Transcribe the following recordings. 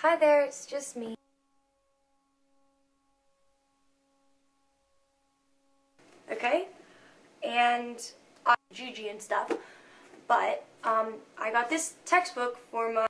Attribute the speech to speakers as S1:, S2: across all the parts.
S1: Hi there, it's just me. Okay? And Gigi and stuff. But I got this textbook for my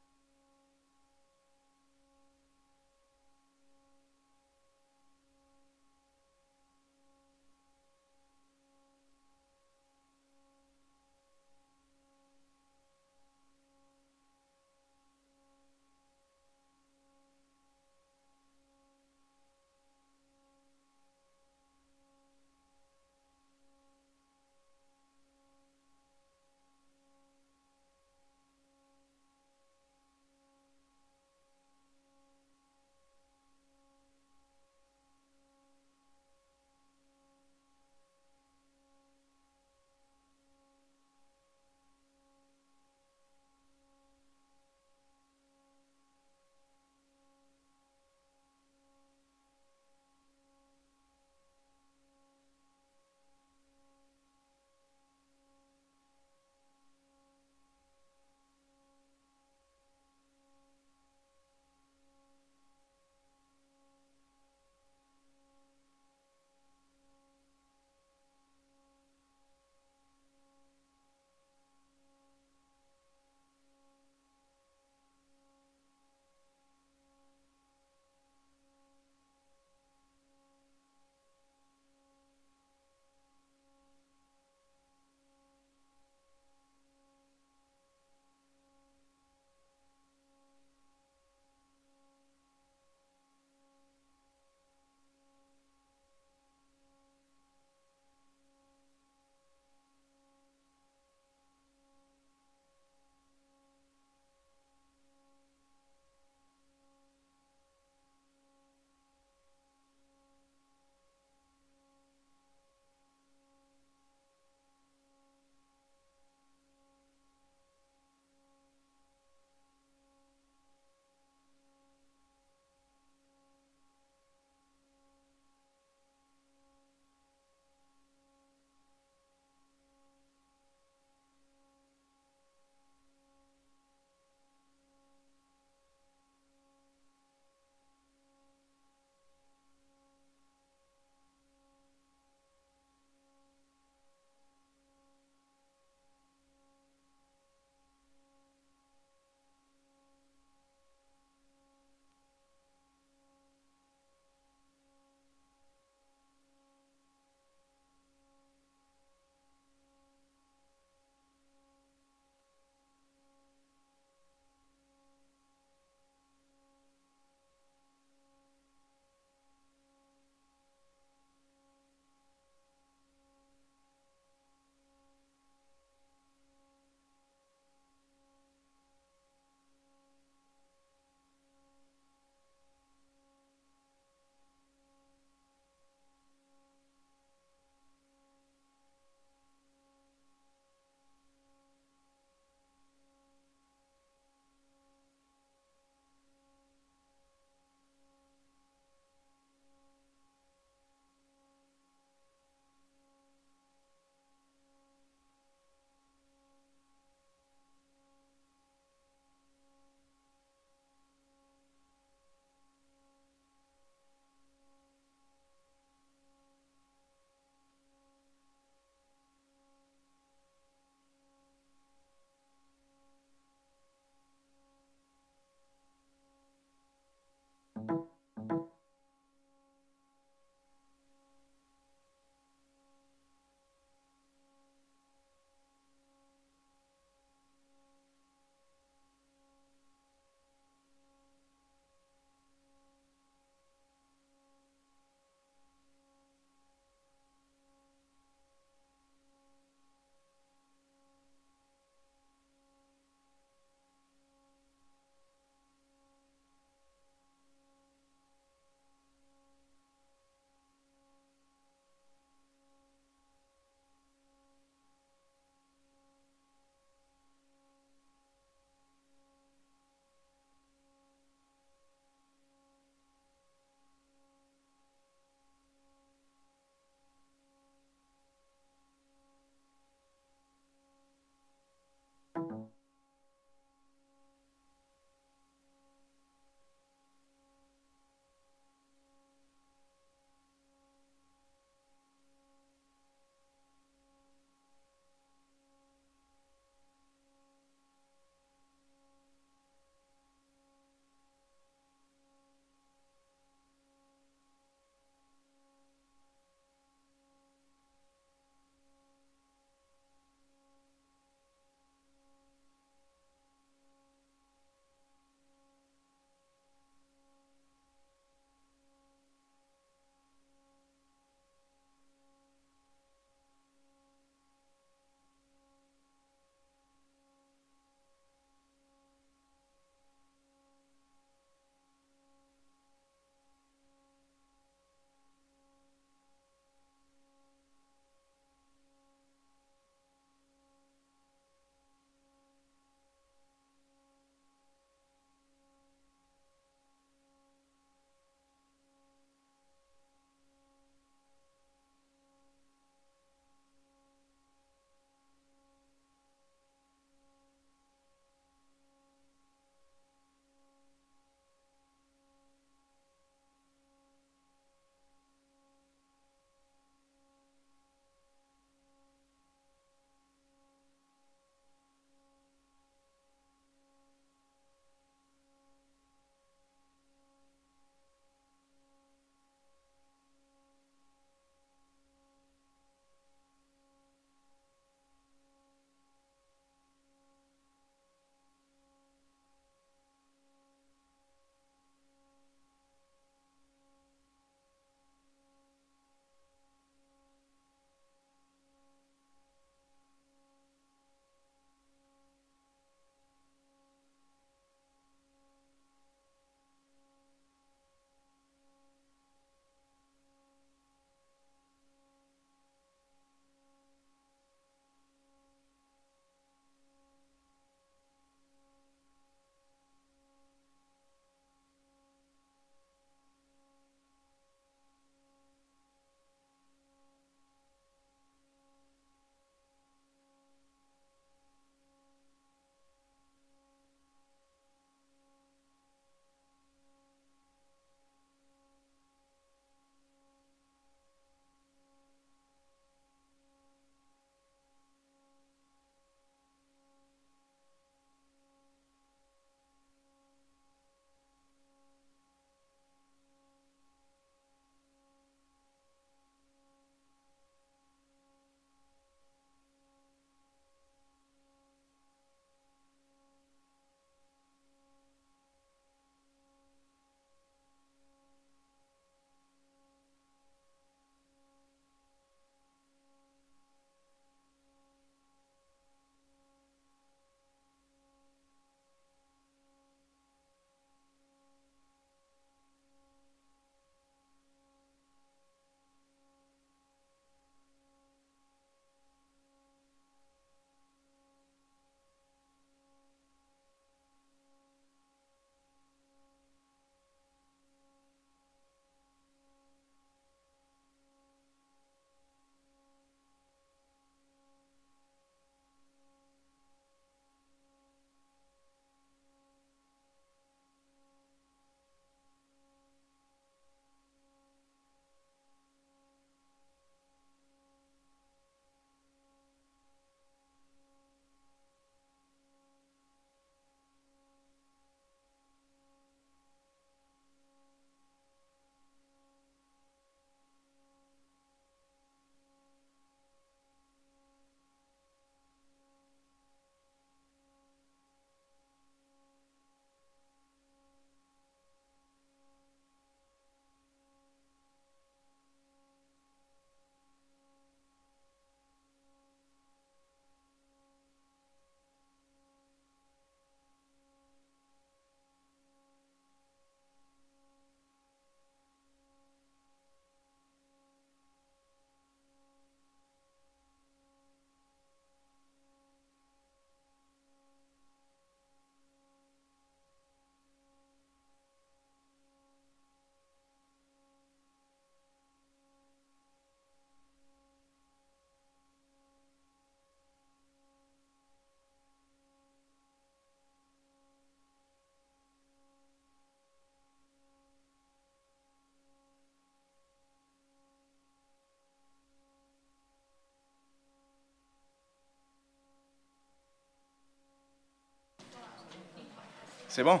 S2: C'est bon?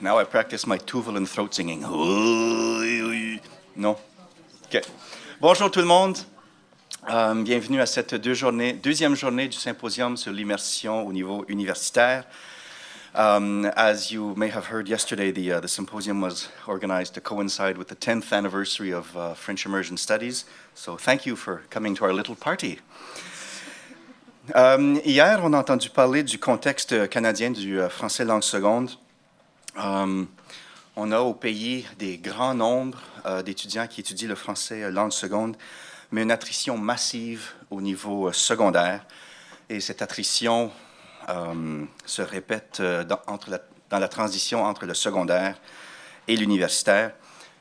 S2: Now I practice my Tuvalu throat singing. Non? OK. Bonjour tout le monde. Bienvenue à cette deuxième journée du Symposium sur l'immersion au niveau universitaire. As you may have heard yesterday, the Symposium was organized to coincide with the 10th anniversary of French Immersion Studies. So thank you for coming to our little party. Hier, on a entendu parler du contexte canadien du français langue seconde. On a au pays des grands nombres d'étudiants qui étudient le français langue seconde, mais une attrition massive au niveau secondaire. Et cette attrition se répète dans la transition entre le secondaire et l'universitaire,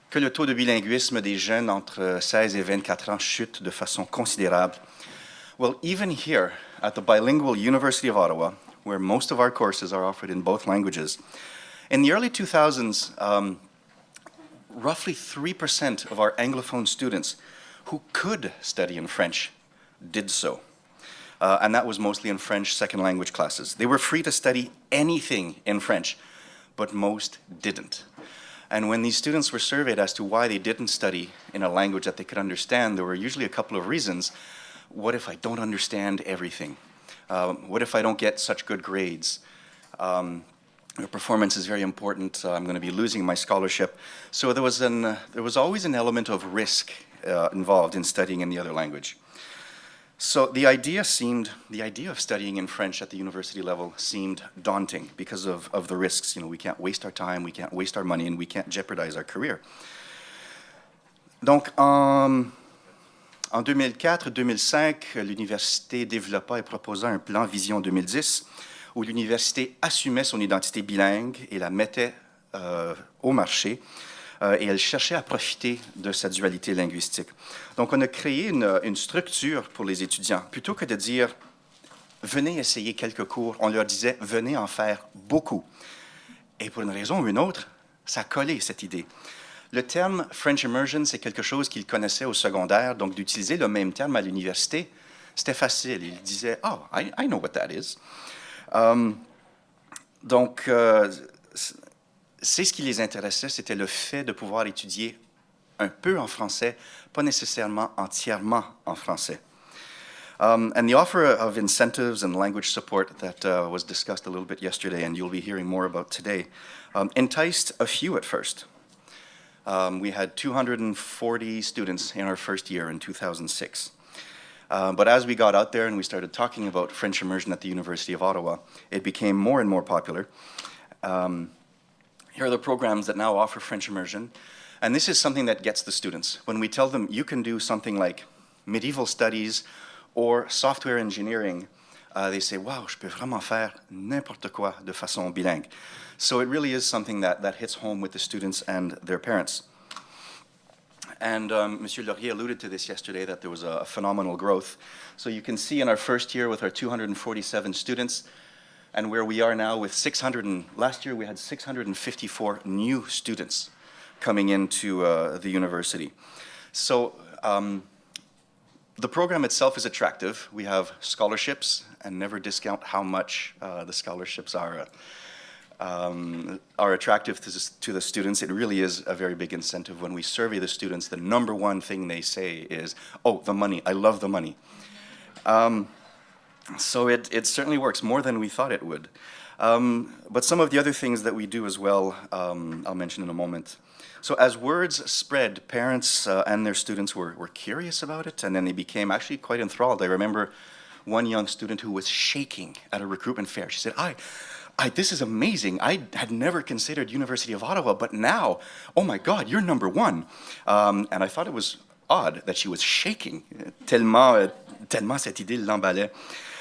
S2: que le taux de bilinguisme des jeunes entre 16 et 24 ans chute de façon considérable. Well, even here at the bilingual University of Ottawa, where most of our courses are offered in both languages, in the early 2000s, roughly 3% of our Anglophone students who could study in French did so. And that was mostly in French second language classes. They were free to study anything in French, but most didn't. And when these students were surveyed as to why they didn't study in a language that they could understand, there were usually a couple of reasons. What if I don't understand everything? What if I don't get such good grades? Performance is very important. I'm going to be losing my scholarship. So there was always an element of risk involved in studying in the other language. So the idea of studying in French at the university level seemed daunting because of the risks. You know, we can't waste our time, we can't waste our money, and we can't jeopardize our career. Donc, en 2004-2005, l'université développa et proposa un plan Vision 2010 où l'université assumait son identité bilingue et la mettait au marché et elle cherchait à profiter de sa dualité linguistique. Donc, on a créé une structure pour les étudiants. Plutôt que de dire « venez essayer quelques cours », on leur disait « venez en faire beaucoup ». Et pour une raison ou une autre, ça a collé cette idée. Le terme French Immersion, c'est quelque chose qu'ils connaissaient au secondaire, donc d'utiliser le même terme à l'université, c'était facile. Ils disaient « Oh, I know what that is ». Donc, c'est ce qui les intéressait, c'était le fait de pouvoir étudier un peu en français, pas nécessairement entièrement en français. And the offer of incentives and language support that was discussed a little bit yesterday, and you'll be hearing more about today, enticed a few at first. We had 240 students in our first year in 2006. But as we got out there and we started talking about French immersion at the University of Ottawa, it became more and more popular. Here are the programs that now offer French immersion. And this is something that gets the students. When we tell them you can do something like medieval studies or software engineering, they say, wow, je peux vraiment faire n'importe quoi de façon bilingue. So it really is something that hits home with the students and their parents. And Monsieur Laurier alluded to this yesterday, that there was a phenomenal growth. So you can see in our first year with our 247 students, and where we are now with last year we had 654 new students coming into the university. So the program itself is attractive. We have scholarships, and never discount how much the scholarships are attractive to the students. It really is a very big incentive. When we survey the students, the number one thing they say is, oh, the money, I love the money. So it certainly works more than we thought it would. But some of the other things that we do as well, I'll mention in a moment. So as words spread, parents and their students were curious about it, and then they became actually quite enthralled. I remember one young student who was shaking at a recruitment fair. She said, this is amazing. I had never considered University of Ottawa, but now, oh my God, you're number one. And I thought it was odd that she was shaking, tellement cette idée l'emballait.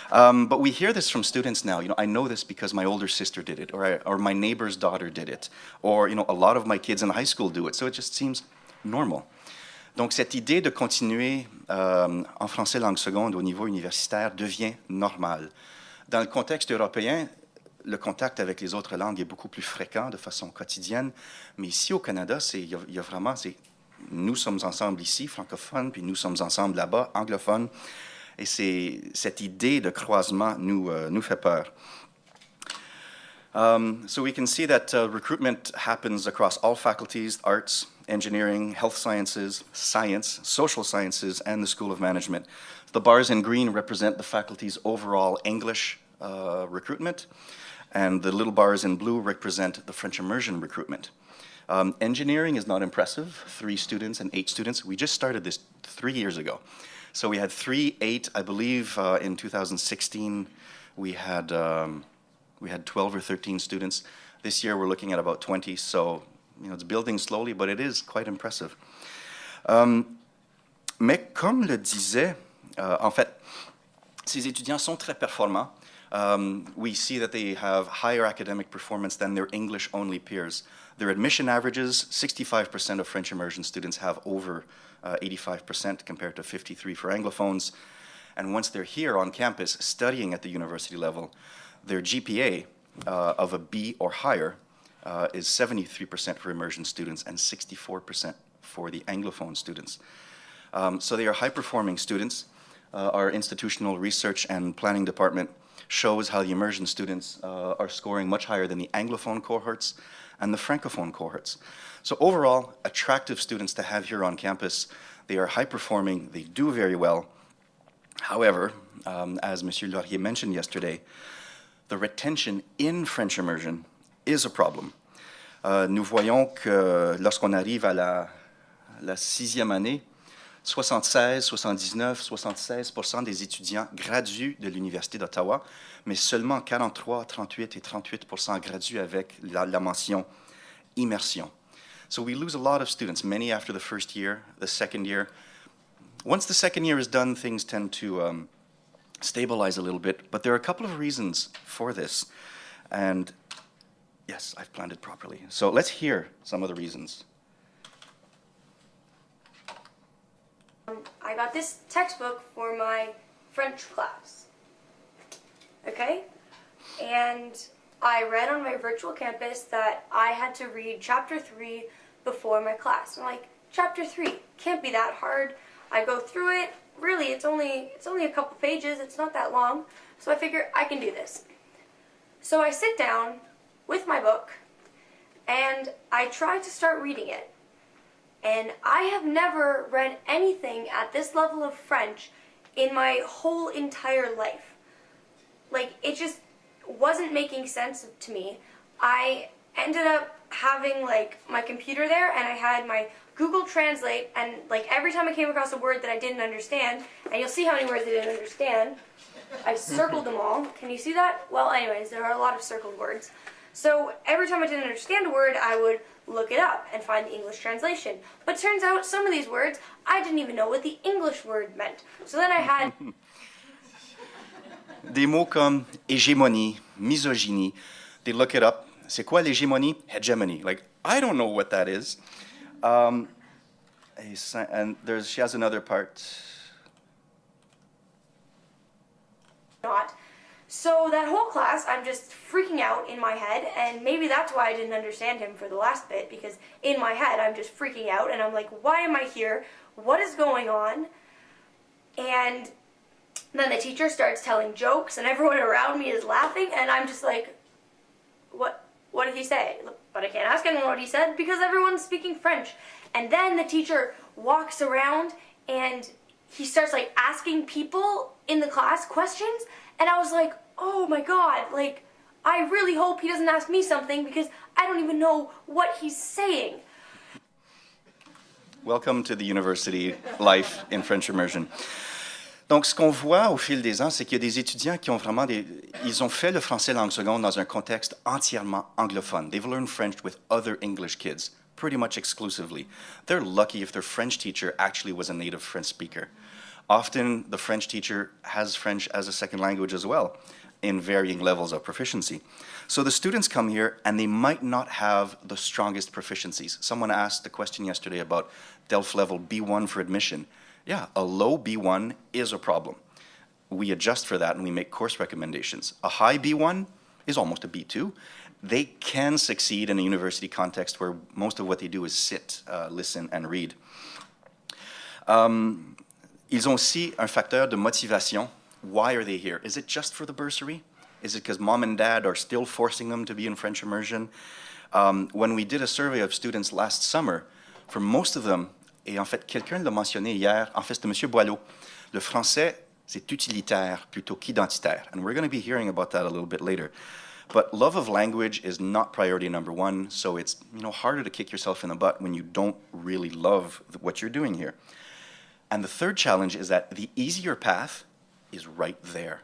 S2: But we hear this from students now. You know, I know this because my older sister did it, or my neighbor's daughter did it, or, you know, a lot of my kids in high school do it. So it just seems normal. Donc cette idée de continuer en français langue seconde au niveau universitaire devient normale. Dans le contexte européen, le contact avec les autres langues est beaucoup plus fréquent de façon quotidienne, mais ici au Canada, il y a vraiment, nous sommes ensemble ici, francophones, puis nous sommes ensemble là-bas, anglophones, et cette idée de croisement nous fait peur. So we can see that recruitment happens across all faculties: arts, engineering, health sciences, science, social sciences, and the School of Management. The bars in green represent the faculty's overall English recruitment, and the little bars in blue represent the French immersion recruitment. Engineering is not impressive, 3 students and 8 students. We just started this 3 years ago. So we had 3, 8, I believe in 2016 we had 12 or 13 students. This year we're looking at about 20, so it's building slowly, but it is quite impressive. Mais comme le disait, en fait, ces étudiants sont très performants. We see that they have higher academic performance than their English-only peers. Their admission averages, 65% of French immersion students have over 85% compared to 53% for Anglophones. And once they're here on campus studying at the university level, their GPA of a B or higher is 73% for immersion students and 64% for the Anglophone students. So they are high-performing students. Our institutional research and planning department shows how the immersion students are scoring much higher than the Anglophone cohorts and the Francophone cohorts. So overall, attractive students to have here on campus. They are high-performing, they do very well. However, as Monsieur Laurier mentioned yesterday, the retention in French immersion is a problem. Nous voyons que lorsqu'on arrive à la 6e année, 76, 79, 76% des étudiants graduent de l'Université d'Ottawa, mais seulement 43, 38 et 38% graduent avec la mention immersion. So we lose a lot of students, many after the first year, the second year. Once the second year is done, things tend to stabilize a little bit, but there are a couple of reasons for this. And yes, I've planned it properly. So let's hear some of the reasons.
S1: I got this textbook for my French class, okay? And I read on my virtual campus that I had to read chapter 3 before my class. I'm like, chapter 3, can't be that hard. I go through it, really, it's only a couple pages, it's not that long, so I figure I can do this. So I sit down with my book, and I try to start reading it. And I have never read anything at this level of French in my whole entire life. Like, it just wasn't making sense to me. I ended up having, like, my computer there, and I had my Google Translate, and, like, every time I came across a word that I didn't understand, and you'll see how many words I didn't understand, I circled them all. Can you see that? Well, anyways, there are a lot of circled words. So every time I didn't understand a word, I would look it up and find the English translation. But turns out some of these words, I didn't even know what the English word meant. So then I had...
S2: Des mots comme hégémonie, misogynie, they look it up. C'est quoi l'hégémonie? Hegemony. Like, I don't know what that is. And she has another part.
S1: Not. So that whole class, I'm just freaking out in my head, and maybe that's why I didn't understand him for the last bit, because in my head I'm just freaking out, and I'm like, why am I here? What is going on? And then the teacher starts telling jokes, and everyone around me is laughing, and I'm just like, what did he say? But I can't ask anyone what he said, because everyone's speaking French. And then the teacher walks around, and he starts, like, asking people in the class questions, and I was like, oh my God, like, I really hope he doesn't ask me something because I don't even know what he's saying.
S2: Welcome to the university life in French immersion. Donc, ce qu'on voit au fil des ans, c'est qu'il y a des étudiants qui ont vraiment ils ont fait le français langue seconde dans un contexte entièrement anglophone. They've learned French with other English kids, pretty much exclusively. They're lucky if their French teacher actually was a native French speaker. Often, the French teacher has French as a second language as well, in varying levels of proficiency. So the students come here, and they might not have the strongest proficiencies. Someone asked a question yesterday about DELF level B1 for admission. Yeah, a low B1 is a problem. We adjust for that, and we make course recommendations. A high B1 is almost a B2. They can succeed in a university context where most of what they do is sit, listen, and read. Ils ont aussi un facteur de motivation. Why are they here? Is it just for the bursary? Is it because mom and dad are still forcing them to be in French immersion? When we did a survey of students last summer, for most of them, et en fait, quelqu'un l'a mentionné hier, en fait, c'était M. Boileau, le français, c'est utilitaire plutôt qu'identitaire. And we're going to be hearing about that a little bit later. But love of language is not priority number one, so it's harder to kick yourself in the butt when you don't really love what you're doing here. And the third challenge is that the easier path is right there.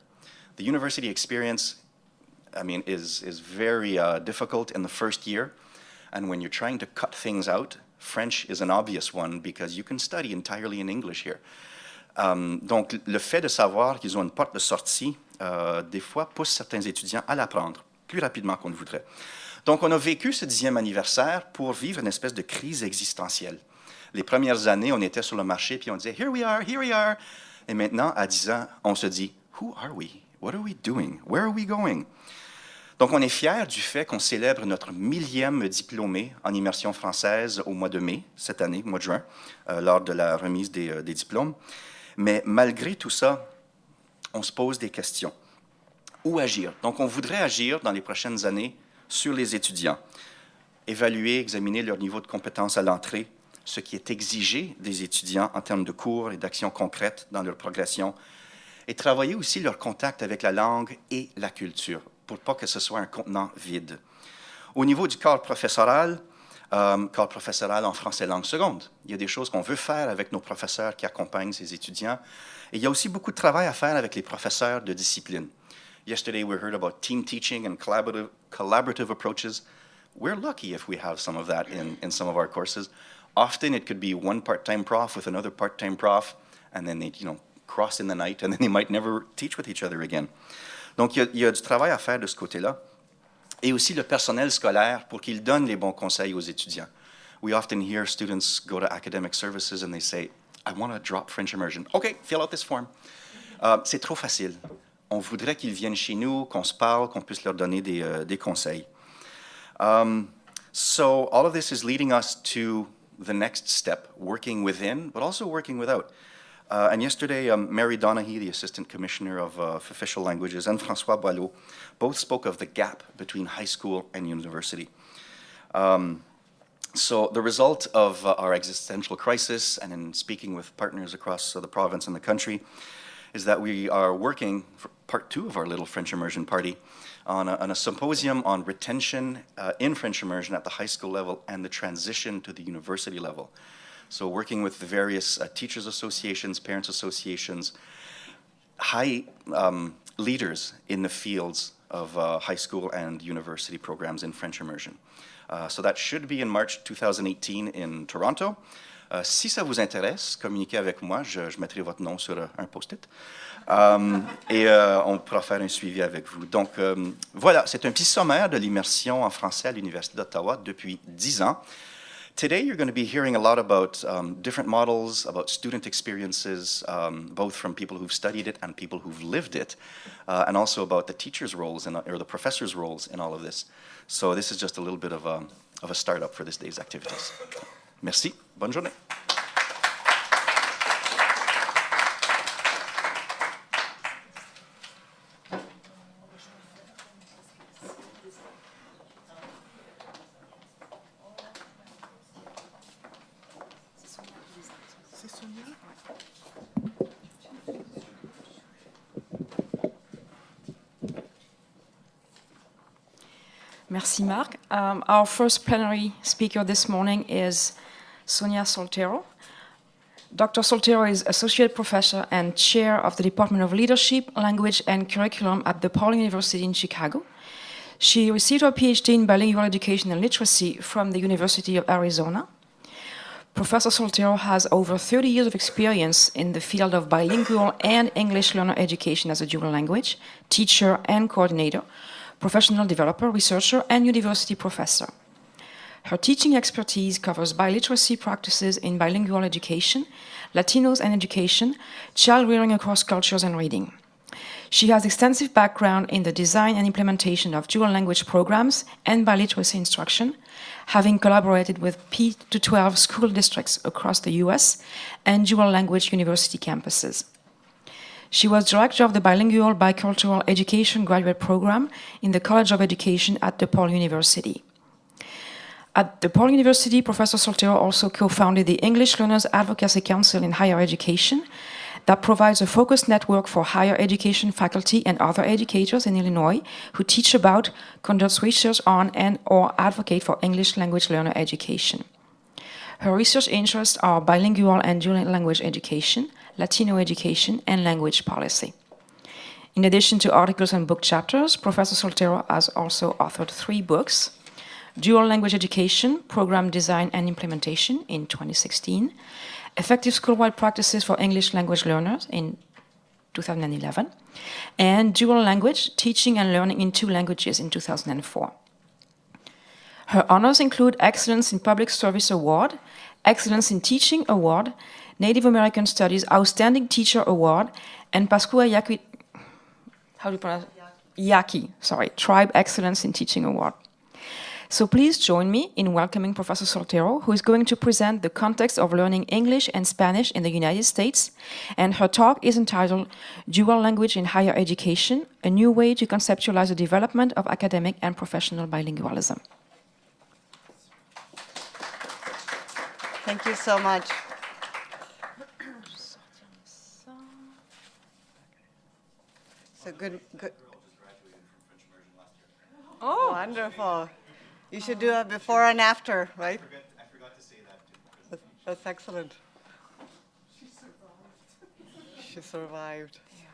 S2: The university experience, is very difficult in the first year, and when you're trying to cut things out, French is an obvious one because you can study entirely in English here. Donc, le fait de savoir qu'ils ont une porte de sortie, des fois, pousse certains étudiants à l'apprendre plus rapidement qu'on le voudrait. Donc, on a vécu ce 10e anniversaire pour vivre une espèce de crise existentielle. Les premières années, on était sur le marché puis on disait « Here we are, here we are ». Et maintenant, à 10 ans, on se dit « Who are we? What are we doing? Where are we going? » Donc, on est fiers du fait qu'on célèbre notre 1000e diplômé en immersion française au mois de mai, cette année, mois de juin, lors de la remise des diplômes. Mais malgré tout ça, on se pose des questions. Où agir? Donc, on voudrait agir dans les prochaines années sur les étudiants, évaluer, examiner leur niveau de compétence à l'entrée, ce qui est exigé des étudiants en termes de cours et d'actions concrètes dans leur progression, et travailler aussi leur contact avec la langue et la culture, pour pas que ce soit un contenant vide. Au niveau du corps professoral en français langue seconde, il y a des choses qu'on veut faire avec nos professeurs qui accompagnent ces étudiants, et il y a aussi beaucoup de travail à faire avec les professeurs de discipline. Yesterday, we heard about team teaching and collaborative approaches. We're lucky if we have some of that in some of our courses. Often, it could be one part-time prof with another part-time prof, and then they, cross in the night, and then they might never teach with each other again. Donc, il y a du travail à faire de ce côté-là. Et aussi le personnel scolaire pour qu'il donne les bons conseils aux étudiants. We often hear students go to academic services and they say, I want to drop French immersion. Okay, fill out this form. C'est trop facile. On voudrait qu'ils viennent chez nous, qu'on se parle, qu'on puisse leur donner des conseils. So all of this is leading us to the next step, working within, but also working without. And yesterday, Mary Donaghy, the Assistant Commissioner of Official Languages, and François Boileau both spoke of the gap between high school and university. So the result of our existential crisis, and in speaking with partners across the province and the country, is that we are working for part 2 of our little French immersion party on a symposium on retention in French immersion at the high school level and the transition to the university level. So working with the various teachers associations, parents associations, high leaders in the fields of high school and university programs in French immersion. So that should be in March 2018 in Toronto. Si ça vous intéresse, communiquez avec moi, je mettrai votre nom sur un post-it et on pourra faire un suivi avec vous. Donc voilà, c'est un petit sommaire de l'immersion en français à l'Université d'Ottawa depuis 10 ans. Today, you're going to be hearing a lot about different models, about student experiences, both from people who've studied it and people who've lived it, and also about the teachers' roles or the professors' roles in all of this. So this is just a little bit of a startup for this day's activities. Merci. Bonne journée.
S3: Merci, Marc. Our first plenary speaker this morning is Sonia Soltero. Dr. Soltero is Associate Professor and Chair of the Department of Leadership, Language and Curriculum at DePaul University in Chicago. She received her PhD in Bilingual Education and Literacy from the University of Arizona. Professor Soltero has over 30 years of experience in the field of bilingual and English learner education as a dual language, teacher and coordinator, professional developer, researcher, and university professor. Her teaching expertise covers biliteracy practices in bilingual education, Latinos and education, child rearing across cultures, and reading. She has extensive background in the design and implementation of dual language programs and biliteracy instruction, having collaborated with P-12 school districts across the US and dual language university campuses. She was director of the Bilingual Bicultural Education Graduate Program in the College of Education at DePaul University. At DePaul University, Professor Soltero also co-founded the English Learners Advocacy Council in Higher Education that provides a focused network for higher education faculty and other educators in Illinois who teach about, conduct research on, and/or advocate for English language learner education. Her research interests are bilingual and dual language education, Latino education, and language policy. In addition to articles and book chapters, Professor Soltero has also authored 3 books: Dual Language Education, Program Design and Implementation in 2016, Effective School-Wide Practices for English Language Learners in 2011, and Dual Language, Teaching and Learning in 2 Languages in 2004. Her honors include Excellence in Public Service Award, Excellence in Teaching Award, Native American Studies Outstanding Teacher Award, and Pascua Yaqui, how do you pronounce it? Yaqui, sorry, Tribe Excellence in Teaching Award. So please join me in welcoming Professor Soltero, who is going to present the context of learning English and Spanish in the United States. And her talk is entitled Dual Language in Higher Education, a New Way to Conceptualize the Development of Academic and Professional Bilingualism.
S4: Thank you so much. So good. Oh, wonderful. You should do a before and after, right?
S2: I forgot to say that too.
S4: That's excellent. She survived.
S3: Yeah.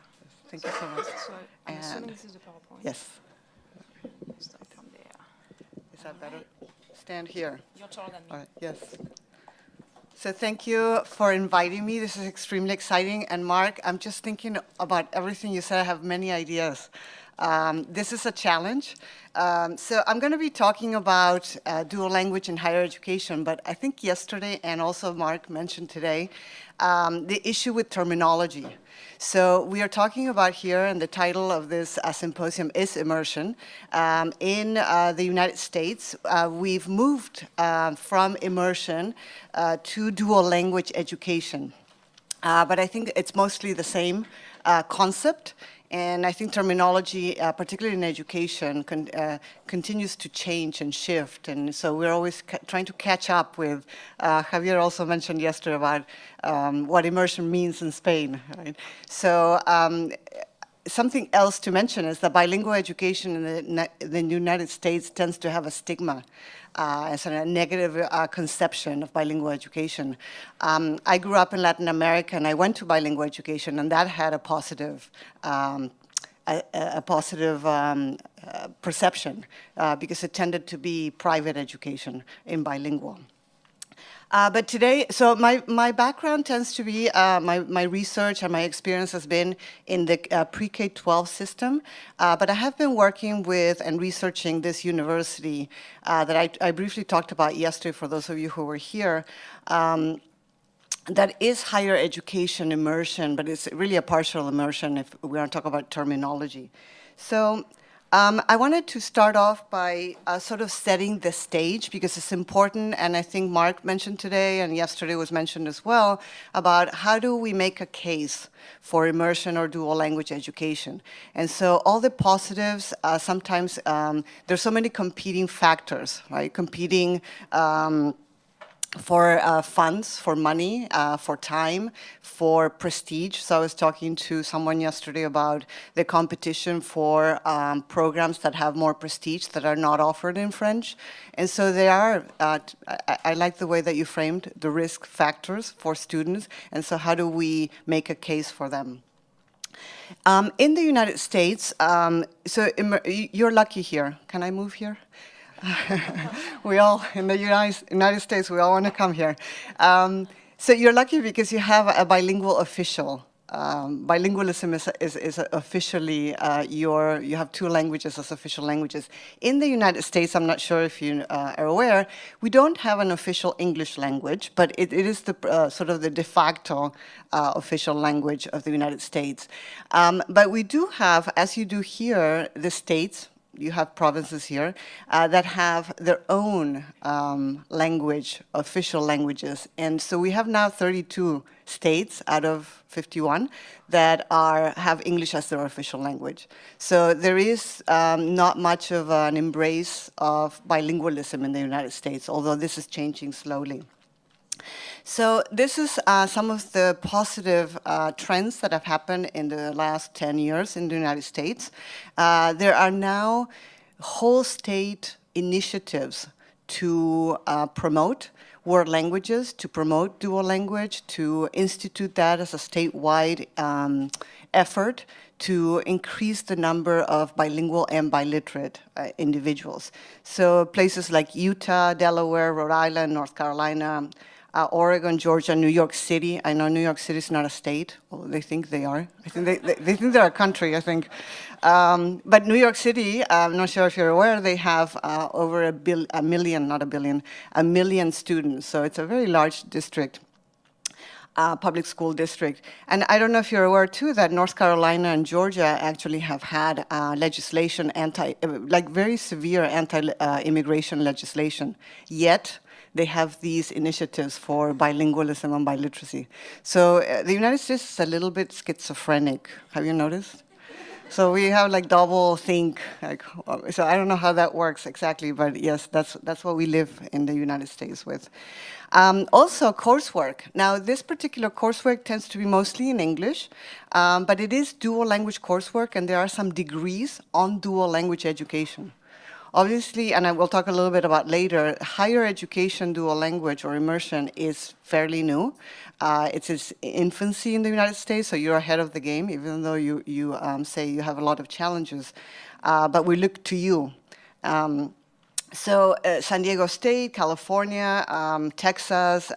S4: Thank you so much.
S3: So I'm
S4: And-
S3: assuming this is the PowerPoint.
S4: Yes.
S3: Start from there.
S4: Is that better? Stand here.
S3: You're taller than me.
S4: All right. Yes. So thank you for inviting me. This is extremely exciting. And Mark, I'm just thinking about everything you said. I have many ideas. This is a challenge. So I'm going to be talking about dual language in higher education, but I think yesterday and also Mark mentioned today the issue with terminology. So we are talking about here, and the title of this symposium is Immersion. In the United States, we've moved from immersion to dual language education. But I think it's mostly the same concept. And I think terminology, particularly in education, continues to change and shift. And so we're always trying to catch up with, Javier also mentioned yesterday about what immersion means in Spain. Right? So something else to mention is that bilingual education in the United States tends to have a stigma. As a negative conception of bilingual education. I grew up in Latin America and I went to bilingual education, and that had a positive perception because it tended to be private education in bilingual. But today, so my background tends to be, my research and my experience has been in the pre-K-12 system, but I have been working with and researching this university that I briefly talked about yesterday for those of you who were here, that is higher education immersion, but it's really a partial immersion if we want to talk about terminology. So I wanted to start off by sort of setting the stage because it's important, and I think Mark mentioned today and yesterday was mentioned as well, about how do we make a case for immersion or dual language education. And so all the positives, sometimes there's so many competing factors, right? Competing for funds, for money, for time, for prestige. So I was talking to someone yesterday about the competition for programs that have more prestige that are not offered in French. And so they are, I like the way that you framed the risk factors for students. And so how do we make a case for them? In the United States, so you're lucky here. Can I move here? We all, in the United States, we all want to come here. So you're lucky because you have a bilingual official. Bilingualism is officially you have 2 languages as official languages. In the United States, I'm not sure if you are aware, we don't have an official English language, but it is the sort of the de facto official language of the United States. But we do have, as you do here, the states, you have provinces here that have their own language, official languages. And so we have now 32 states out of 51 that have English as their official language. So there is not much of an embrace of bilingualism in the United States, although this is changing slowly. So this is some of the positive trends that have happened in the last 10 years in the United States. There are now whole state initiatives to promote world languages, to promote dual language, to institute that as a statewide effort to increase the number of bilingual and biliterate individuals. So places like Utah, Delaware, Rhode Island, North Carolina, Oregon, Georgia, New York City. I know New York City is not a state, although they think they are. I think they think they're a country, I think. But New York City, I'm not sure if you're aware, they have over a million students. So it's a very large district, public school district. And I don't know if you're aware, too, that North Carolina and Georgia actually have had legislation, like very severe anti-immigration legislation. Yet, they have these initiatives for bilingualism and biliteracy. So the United States is a little bit schizophrenic. Have you noticed? So we have like double think. So I don't know how that works exactly, but yes, that's what we live in the United States with. Also, coursework. Now, this particular coursework tends to be mostly in English, but it is dual language coursework, and there are some degrees on dual language education. Obviously, and I will talk a little bit about later, higher education dual language or immersion is fairly new. It's its infancy in the United States, so you're ahead of the game, even though you say you have a lot of challenges. But we look to you. So San Diego State, California, Texas,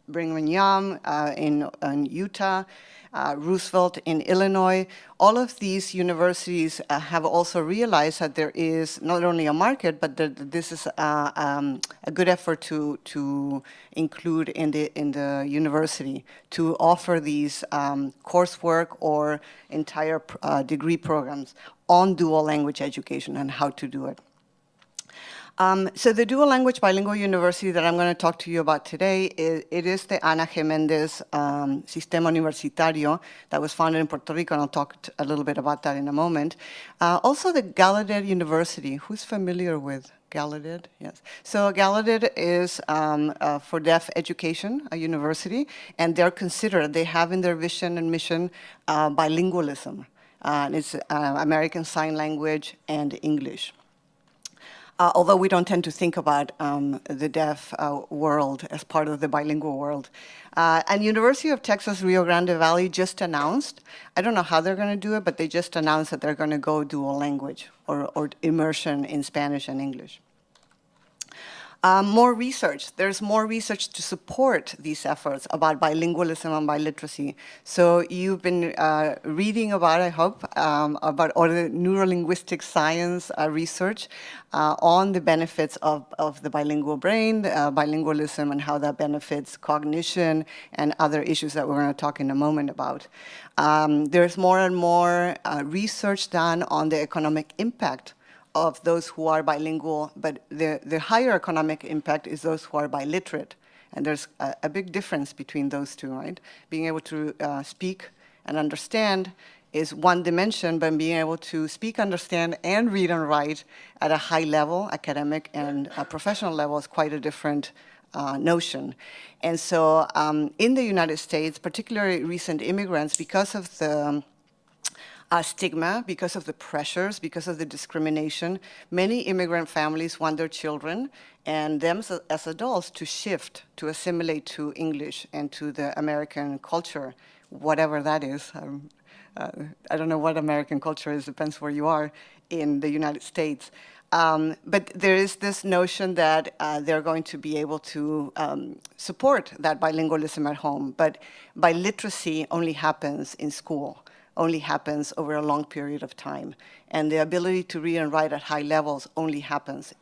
S4: Brigham Young in Utah, Roosevelt in Illinois, all of these universities have also realized that there is not only a market, but that this is a good effort to include in the university to offer these coursework or entire degree programs on dual language education and how to do it. So the dual language bilingual university that I'm going to talk to you about today, it is the Ana G. Méndez Sistema Universitario that was founded in Puerto Rico, and I'll talk a little bit about that in a moment. Also the Gallaudet University. Who's familiar with Gallaudet? Yes. So Gallaudet is for deaf education, a university, and they have in their vision and mission bilingualism. It's American Sign Language and English. Although we don't tend to think about the deaf world as part of the bilingual world. And University of Texas Rio Grande Valley just announced, I don't know how they're going to do it, but they just announced that they're going to go dual language or immersion in Spanish and English. More research. There's more research to support these efforts about bilingualism and biliteracy. So you've been reading about, I hope, about all the neurolinguistic science research on the benefits of the bilingual brain, bilingualism, and how that benefits cognition and other issues that we're going to talk in a moment about. There's more and more research done on the economic impact of those who are bilingual, but the higher economic impact is those who are biliterate. And there's a big difference between those two, right? Being able to speak and understand is one dimension, but being able to speak, understand, and read and write at a high level, academic and professional level, is quite a different notion. And so in the United States, particularly recent immigrants, because of the stigma, because of the pressures, because of the discrimination, many immigrant families want their children and them as adults to shift, to assimilate to English and to the American culture, whatever that is. I don't know what American culture is, depends where you are in the United States. But there is this notion that they're going to be able to support that bilingualism at home, but biliteracy only happens in school, only happens over a long period of time. And the ability to read and write at high levels only happens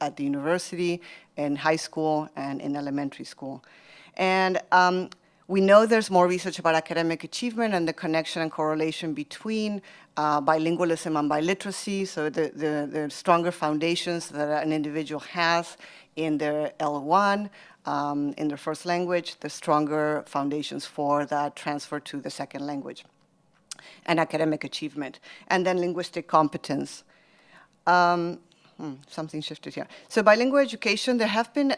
S4: at the university, in high school, and in elementary school. And We know there's more research about academic achievement and the connection and correlation between bilingualism and biliteracy, so the stronger foundations that an individual has in their L1, in their first language, the stronger foundations for that transfer to the second language, and academic achievement, and then linguistic competence. Something shifted here. So bilingual education, there have been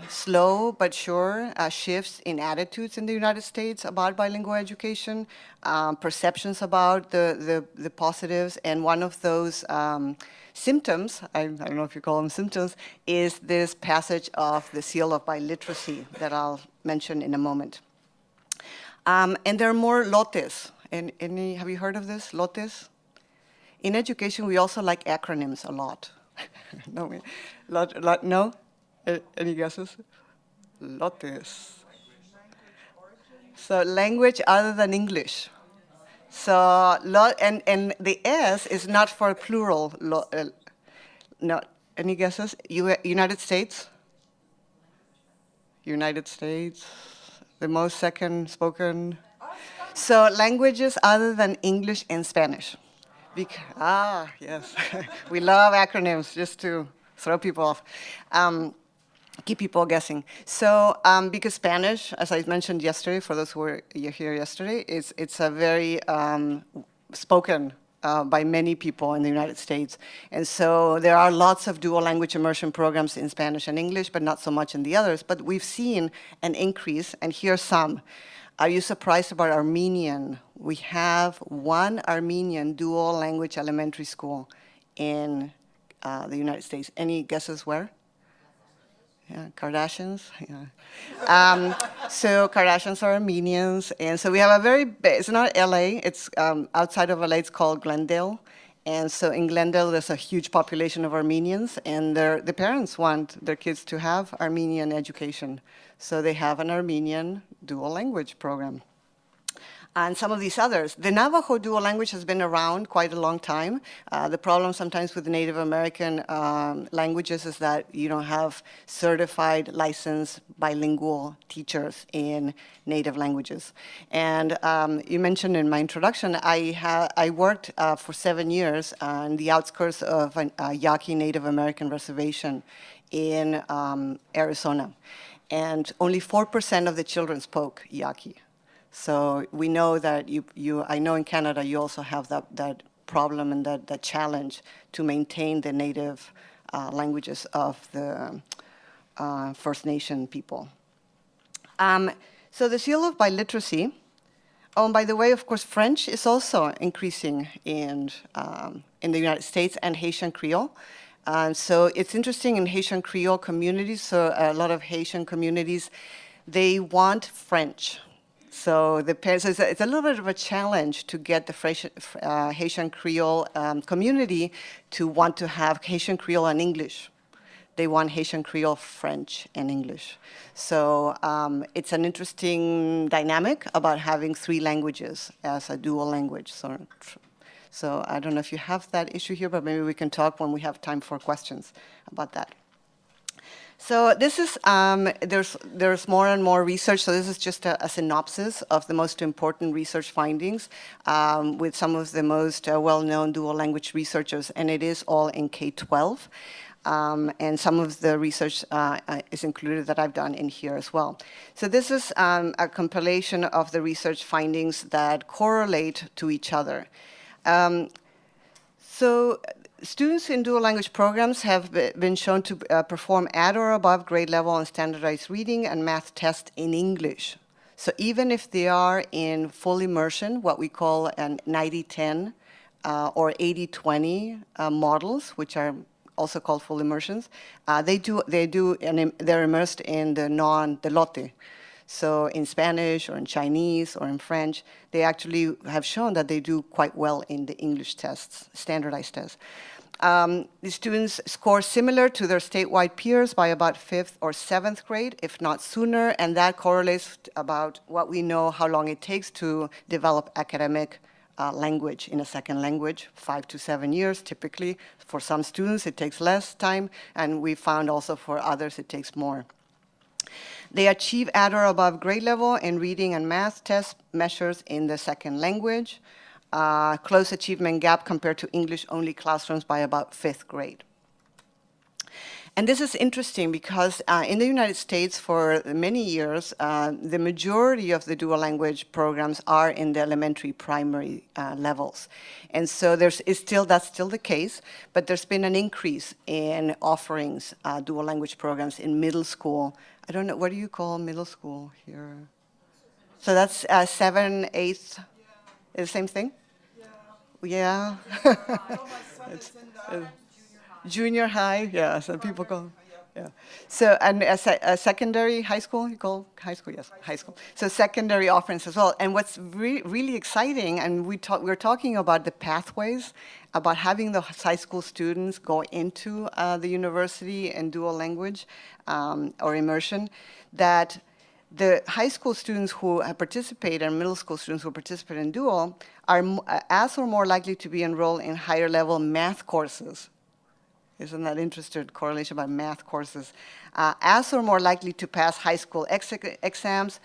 S4: slow but sure shifts in attitudes in the United States about bilingual education, perceptions about the positives, and one of those symptoms, I don't know if you call them symptoms, is this passage of the seal of biliteracy that I'll mention in a moment. And there are more lotes. Have you heard of this, lotes? In education, we also like acronyms a lot. No? No? Any guesses? Lotes. So language other than English. So, and the S is not for plural. No, any guesses? United States? United States, the most second spoken. So languages other than English and Spanish. Yes. We love acronyms just to throw people off, keep people guessing. So because Spanish, as I mentioned yesterday, for those who were here yesterday, it's a very spoken by many people in the United States. And so there are lots of dual language immersion programs in Spanish and English, but not so much in the others. But we've seen an increase, and here's some. Are you surprised about Armenian? We have one Armenian dual language elementary school in the United States. Any guesses where? Yeah, Kardashians. Yeah. So Kardashians are Armenians, and so we have a very. It's not LA. It's outside of LA. It's called Glendale, and so in Glendale there's a huge population of Armenians, and the parents want their kids to have Armenian education, so they have an Armenian dual language program. And some of these others. The Navajo dual language has been around quite a long time. The problem sometimes with the Native American languages is that you don't have certified, licensed, bilingual teachers in native languages. And you mentioned in my introduction, I worked for 7 years on the outskirts of a Yaqui Native American reservation in Arizona. And only 4% of the children spoke Yaqui. So we know that I know in Canada you also have that problem and that challenge to maintain the native languages of the First Nation people. So the seal of biliteracy, oh, and by the way, of course, French is also increasing in the United States, and Haitian Creole. So it's interesting in Haitian Creole communities, so a lot of Haitian communities, they want French. So it's a little bit of a challenge to get the Haitian Creole community to want to have Haitian Creole and English. They want Haitian Creole, French, and English. So it's an interesting dynamic about having 3 languages as a dual language. So I don't know if you have that issue here, but maybe we can talk when we have time for questions about that. So this is, there's more and more research, so this is just a synopsis of the most important research findings with some of the most well-known dual language researchers, and it is all in K-12. And some of the research is included that I've done in here as well. So this is a compilation of the research findings that correlate to each other. So students in dual language programs have been shown to perform at or above grade level on standardized reading and math tests in English. So even if they are in full immersion, what we call an 90-10 or 80-20 models, which are also called full immersions, they're immersed in the lote. So in Spanish or in Chinese or in French, they actually have shown that they do quite well in the English tests, standardized tests. The students score similar to their statewide peers by about 5th or 7th grade, if not sooner, and that correlates about what we know how long it takes to develop academic language in a second language, 5 to 7 years typically. For some students, it takes less time, and we found also for others it takes more. They achieve at or above grade level in reading and math test measures in the second language. Close achievement gap compared to English-only classrooms by about 5th grade. And this is interesting because in the United States for many years, the majority of the dual language programs are in the elementary primary levels. And so that's still the case, but there's been an increase in offerings, dual language programs in middle school. I don't know, what do you call middle school here? So that's 7, 8, is the same thing? Yeah. Junior high, yeah, so people call, yeah. So, and a secondary, high school, you call high school, yes, high school. So secondary offerings as well. And what's really exciting, and we're talking about the pathways, about having the high school students go into the university in dual language or immersion, that the high school students who participate and middle school students who participate in dual are as or more likely to be enrolled in higher level math courses. Isn't that interesting correlation by math courses? As or more likely to pass high school exams,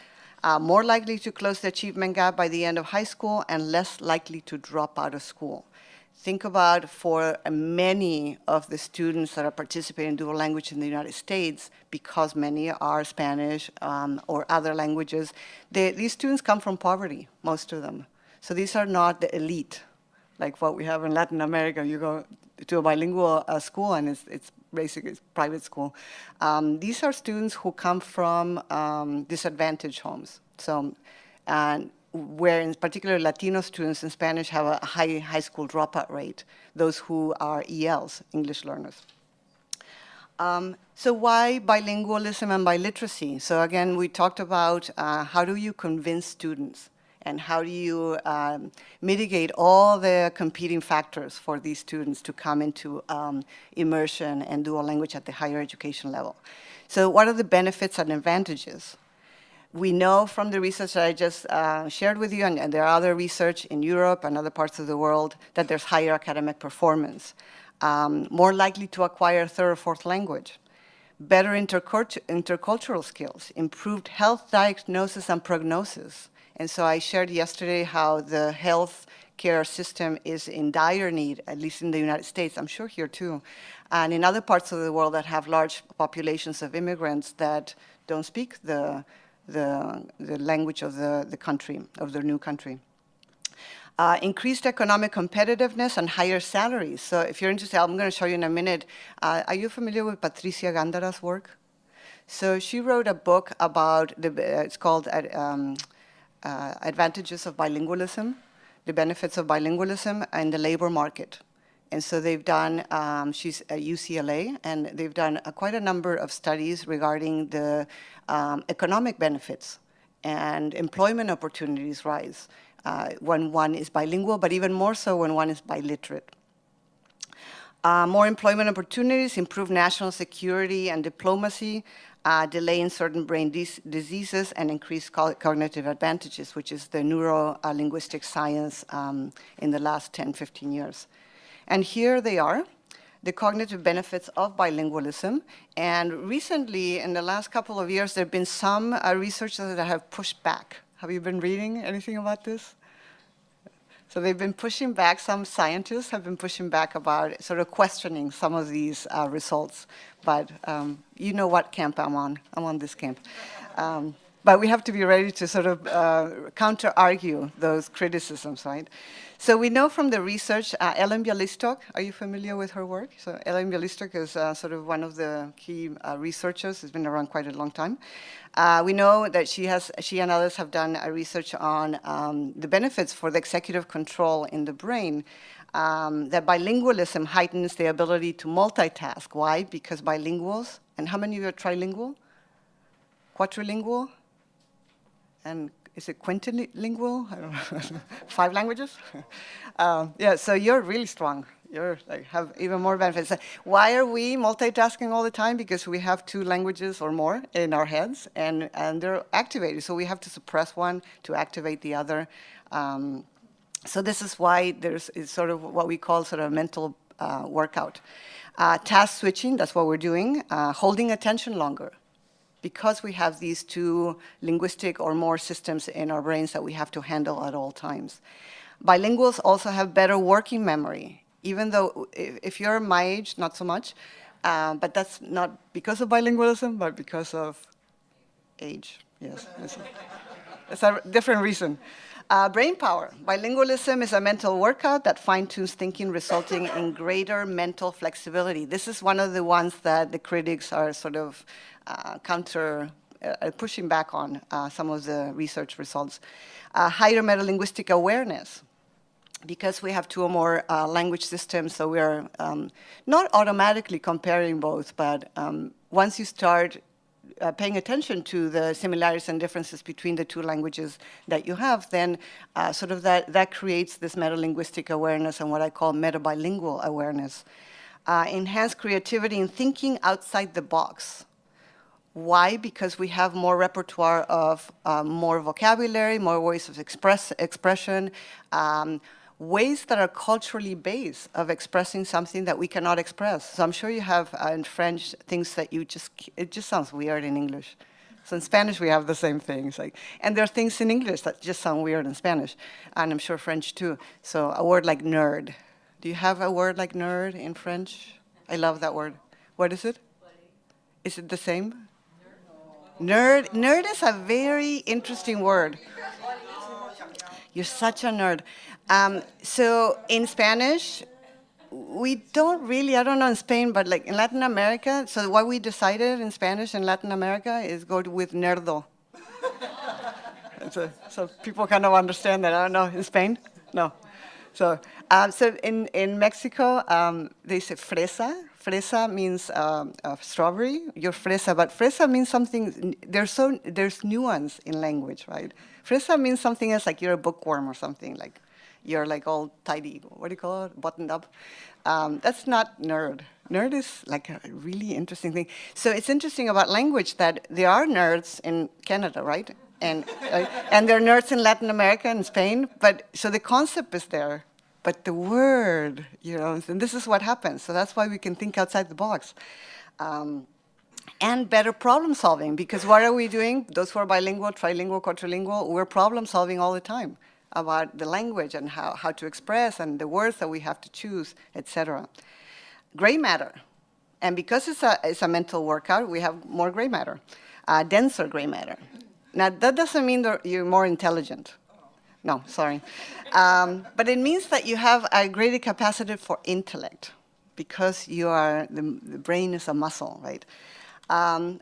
S4: more likely to close the achievement gap by the end of high school, and less likely to drop out of school. Think about for many of the students that are participating in dual language in the United States, because many are Spanish or other languages, these students come from poverty, most of them. So these are not the elite, like what we have in Latin America. You go to a bilingual school and it's basically private school. These are students who come from disadvantaged homes. So, where in particular Latino students in Spanish have a high school dropout rate, those who are ELs, English learners. So why bilingualism and biliteracy? So again, we talked about how do you convince students, and how do you mitigate all the competing factors for these students to come into immersion and dual language at the higher education level. So what are the benefits and advantages? We know from the research that I just shared with you, and there are other research in Europe and other parts of the world, that there's higher academic performance, more likely to acquire a third or fourth language, better intercultural skills, improved health diagnosis and prognosis. And so I shared yesterday how the health care system is in dire need, at least in the United States, I'm sure here too, and in other parts of the world that have large populations of immigrants that don't speak the language of the country, of their new country. Increased economic competitiveness and higher salaries. So if you're interested, I'm going to show you in a minute. Are you familiar with Patricia Gándara's work? So she wrote a book about, it's called Advantages of Bilingualism, the benefits of bilingualism in the labor market. And so they've done, she's at UCLA, and they've done quite a number of studies regarding the economic benefits and employment opportunities rise when one is bilingual, but even more so when one is biliterate. More employment opportunities, improved national security and diplomacy, delay in certain brain diseases, and increased cognitive advantages, which is the neuro-linguistic science in the last 10, 15 years. And here they are, the cognitive benefits of bilingualism. And recently, in the last couple of years, there have been some researchers that have pushed back. Have you been reading anything about this? So they've been pushing back, some scientists have been pushing back about sort of questioning some of these results. But you know what camp I'm on. I'm on this camp. But we have to be ready to sort of counter-argue those criticisms, right? So we know from the research, Ellen Bialystok, are you familiar with her work? So Ellen Bialystok is sort of one of the key researchers, has been around quite a long time. We know that she and others have done research on the benefits for the executive control in the brain, that bilingualism heightens the ability to multitask. Why? Because bilinguals, and how many of you are trilingual? Quadrilingual? And is it quintilingual? I don't know. 5 languages? Yeah, so you're really strong. You're like have even more benefits. Why are we multitasking all the time? Because we have 2 languages or more in our heads, and they're activated. So we have to suppress one to activate the other. So this is why it's sort of what we call sort of mental workout. Task switching, that's what we're doing. Holding attention longer. because we have these two linguistic or more systems in our brains that we have to handle at all times. Bilinguals also have better working memory, even though if you're my age, not so much, but that's not because of bilingualism, but because of age, yes. It's a different reason. Brain power. Bilingualism is a mental workout that fine-tunes thinking, resulting in greater mental flexibility. This is one of the ones that the critics are sort of pushing back on some of the research results. Higher metalinguistic awareness. Because we have two or more language systems, so we are not automatically comparing both, but once you start paying attention to the similarities and differences between the two languages that you have, then sort of that creates this metalinguistic awareness and what I call metabilingual awareness. Enhanced creativity in thinking outside the box. Why? Because we have more repertoire of more vocabulary, more ways of expression, ways that are culturally based of expressing something that we cannot express. So I'm sure you have in French things that it just sounds weird in English. So in Spanish we have the same things. And there are things in English that just sound weird in Spanish, and I'm sure French too. So a word like nerd. Do you have a word like nerd in French? I love that word. What is it? Is it the same? Nerd. Nerd is a very interesting word. You're such a nerd. So in Spanish, we don't really, I don't know in Spain, but like in Latin America, so what we decided in Spanish in Latin America is go with nerdo. So people kind of understand that. I don't know, in Spain? No. So in Mexico, they say fresa. Fresa means strawberry. You're fresa, but fresa means something. There's nuance in language, right? Fresa means something else, like you're a bookworm or something, like you're like all tidy. What do you call it? Buttoned up. That's not nerd. Nerd is like a really interesting thing. So it's interesting about language that there are nerds in Canada, right? And there are nerds in Latin America and Spain. But so the concept is there. But the word, and this is what happens. So that's why we can think outside the box. And better problem solving, because what are we doing? Those who are bilingual, trilingual, quadrilingual, we're problem solving all the time about the language and how to express and the words that we have to choose, etc. Gray matter. And because it's a mental workout, we have more gray matter, denser gray matter. Now, that doesn't mean that you're more intelligent. No, sorry. But it means that you have a greater capacity for intellect because the brain is a muscle, right?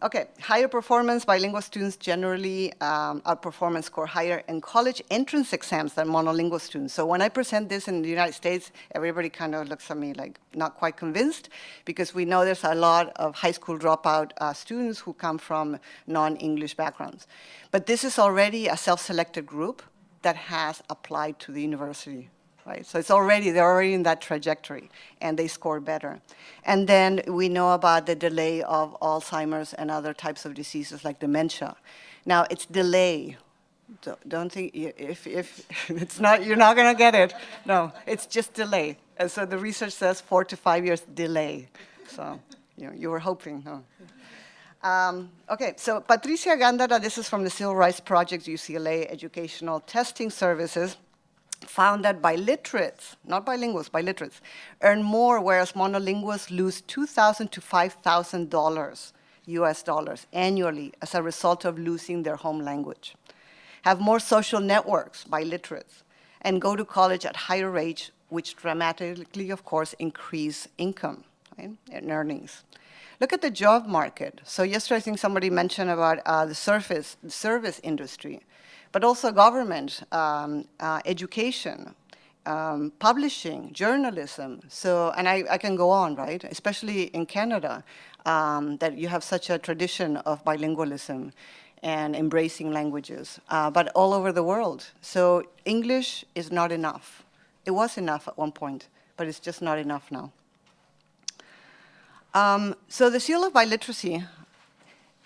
S4: Okay, higher performance. Bilingual students generally outperform and score higher in college entrance exams than monolingual students. So when I present this in the United States, everybody kind of looks at me like not quite convinced, because we know there's a lot of high school dropout students who come from non-English backgrounds. But this is already a self-selected group that has applied to the university, right? So they're already in that trajectory, and they score better. And then we know about the delay of Alzheimer's and other types of diseases like dementia. Now, it's delay. Don't think, if it's not, you're not gonna get it. No, it's just delay. And so the research says 4 to 5 years delay. So, you were hoping, huh? Okay, so Patricia Gándara, this is from the Civil Rights Project, UCLA Educational Testing Services, found that biliterates, not bilinguals, biliterates, earn more, whereas monolinguals lose $2,000 to $5,000 US dollars annually as a result of losing their home language. Have more social networks, biliterates, and go to college at higher rates, which dramatically, of course, increase income, right, and earnings. Look at the job market. So yesterday, I think somebody mentioned about the service industry, but also government, education, publishing, journalism. So, and I can go on, right? Especially in Canada, that you have such a tradition of bilingualism and embracing languages, but all over the world. So English is not enough. It was enough at one point, but it's just not enough now. So the Seal of Biliteracy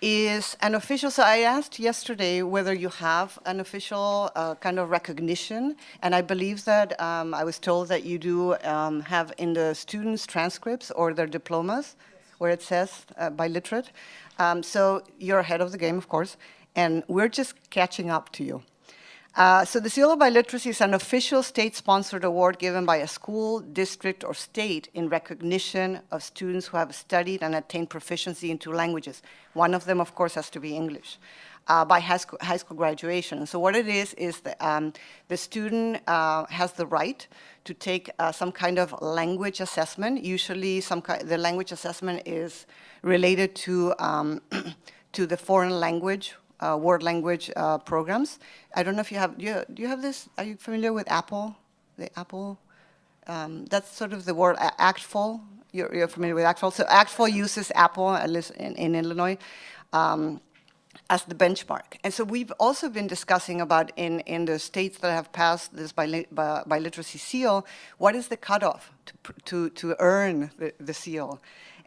S4: is an official, so I asked yesterday whether you have an official kind of recognition, and I believe that I was told that you do have in the students' transcripts or their diplomas. where it says biliterate. So you're ahead of the game, of course, and we're just catching up to you. So the Seal of Biliteracy is an official state-sponsored award given by a school, district, or state in recognition of students who have studied and attained proficiency in 2 languages. One of them, of course, has to be English, by high school graduation. And so what it is that the student has the right to take some kind of language assessment. Usually the language assessment is related to, to the foreign language world language programs. I don't know if you have, do you have this? Are you familiar with Apple? The Apple, that's sort of the word, ACTFL. You're familiar with ACTFL? So ACTFL uses Apple, at least in Illinois, as the benchmark. And so we've also been discussing about in the states that have passed this biliteracy seal, what is the cutoff to earn the seal?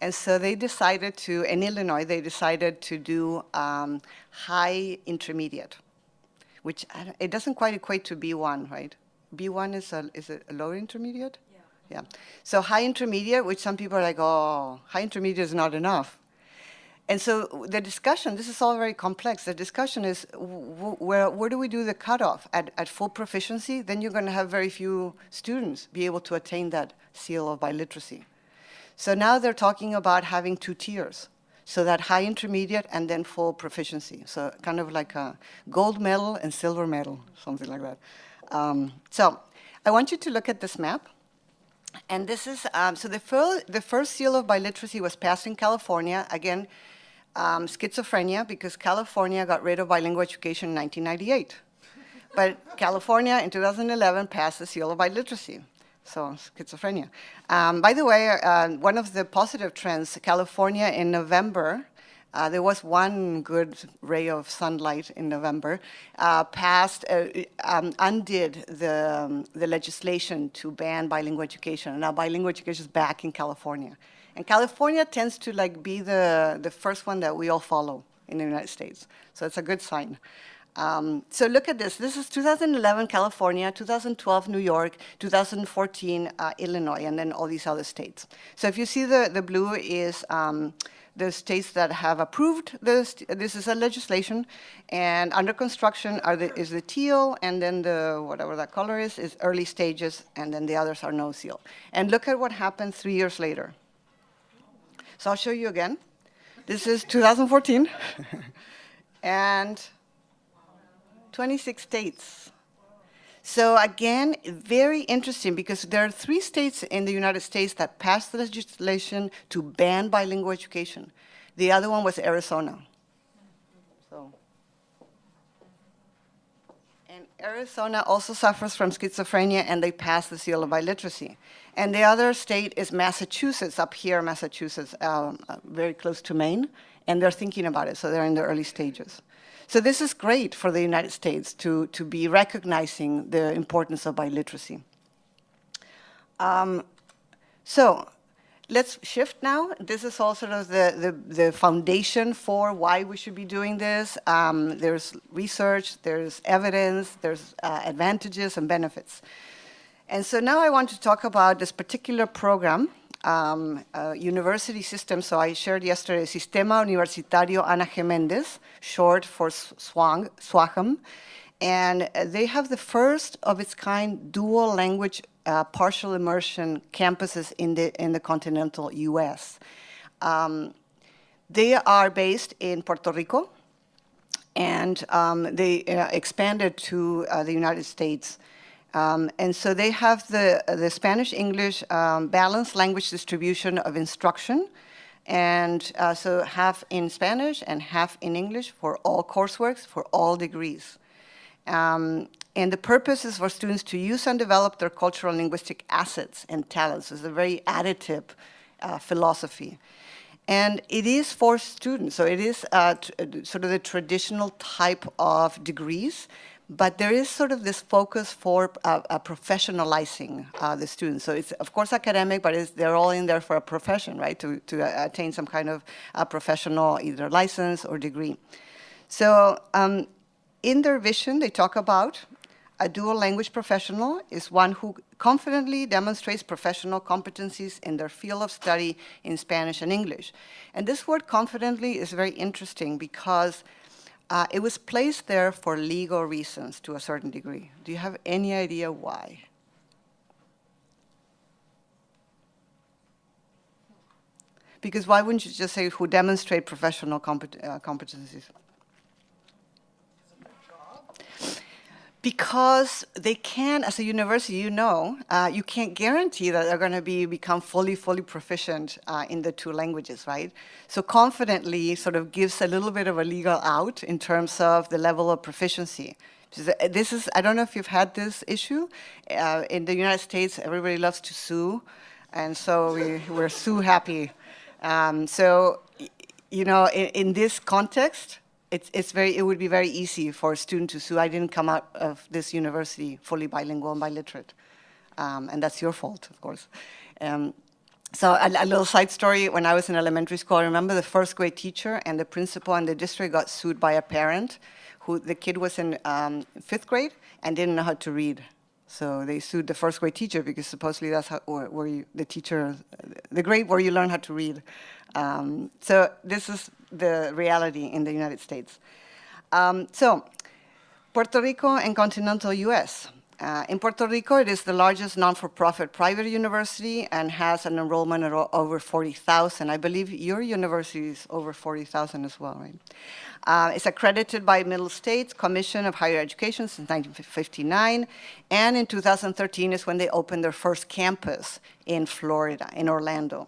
S4: And so they decided to, in Illinois, they decided to do high intermediate, which it doesn't quite equate to B1, right? B1 is a lower intermediate? Yeah. So high intermediate, which some people are like, oh, high intermediate is not enough. And so the discussion, this is all very complex. The discussion is, where do we do the cutoff? At full proficiency, then you're going to have very few students be able to attain that seal of biliteracy. So now they're talking about having 2 tiers. So that high intermediate and then full proficiency. So kind of like a gold medal and silver medal, something like that. So I want you to look at this map. And this is, so the first seal of biliteracy was passed in California. Again, schizophrenia, because California got rid of bilingual education in 1998. But California in 2011 passed the seal of biliteracy. So schizophrenia. By the way, one of the positive trends, California in November, there was one good ray of sunlight in November, undid the legislation to ban bilingual education. And now bilingual education is back in California. And California tends to be the first one that we all follow in the United States. So it's a good sign. So look at this. This is 2011 California, 2012 New York, 2014 Illinois, and then all these other states. So if you see the blue is the states that have approved this. This is a legislation, and under construction is the teal, and then the whatever that color is early stages, and then the others are no seal. And look at what happened 3 years later. So I'll show you again. This is 2014, and 26 states. So again, very interesting, because there are 3 states in the United States that passed the legislation to ban bilingual education. The other one was Arizona. So, and Arizona also suffers from schizophrenia, and they passed the seal of biliteracy. And the other state is Massachusetts, up here, Massachusetts, very close to Maine, and they're thinking about it, so they're in the early stages. So this is great for the United States to be recognizing the importance of biliteracy. So let's shift now. This is all sort of the foundation for why we should be doing this. There's research, there's evidence, there's advantages and benefits. And so now I want to talk about this particular program, university system. So I shared yesterday, Sistema Universitario Ana Geméndez, short for SWAGM. And they have the first of its kind dual language partial immersion campuses in the continental US. They are based in Puerto Rico, and they expanded to the United States. And so they have the Spanish-English balanced language distribution of instruction, and so half in Spanish and half in English for all courseworks, for all degrees. And the purpose is for students to use and develop their cultural and linguistic assets and talents. It's a very additive philosophy. And it is for students, so it is sort of the traditional type of degrees, but there is sort of this focus for professionalizing the students. So it's, of course, academic, but they're all in there for a profession, right, to attain some kind of professional either license or degree. So in their vision, they talk about A dual language professional is one who confidently demonstrates professional competencies in their field of study in Spanish and English. And this word confidently is very interesting because it was placed there for legal reasons to a certain degree. Do you have any idea why? Because why wouldn't you just say who demonstrate professional competencies? Because they can, as a university, you can't guarantee that they're going to become fully proficient in the two languages, right? So confidently sort of gives a little bit of a legal out in terms of the level of proficiency. This is, I don't know if you've had this issue. In the United States, everybody loves to sue, and so we're sue happy. So, in this context, it would be very easy for a student to sue. I didn't come out of this university fully bilingual and biliterate. And that's your fault, of course. So a little side story, when I was in elementary school, I remember the first grade teacher and the principal and the district got sued by a parent who the kid was in 5th grade and didn't know how to read. So they sued the first grade teacher because supposedly that's the grade where you learn how to read. So this is the reality in the United States. So Puerto Rico and continental US. In Puerto Rico, it is the largest non-for-profit private university and has an enrollment of over 40,000. I believe your university is over 40,000 as well, right? It's accredited by Middle States Commission of Higher Education since 1959, and in 2013 is when they opened their first campus in Florida, in Orlando.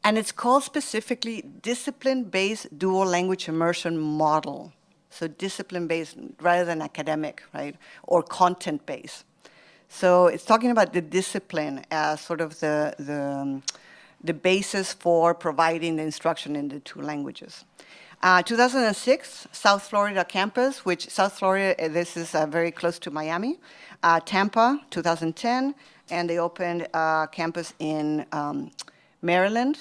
S4: And it's called specifically discipline-based dual language immersion model. So discipline-based rather than academic, right? Or content-based. So it's talking about the discipline as sort of the basis for providing the instruction in the two languages. 2006, South Florida campus, which South Florida, this is very close to Miami. Tampa, 2010, and they opened a campus in Maryland,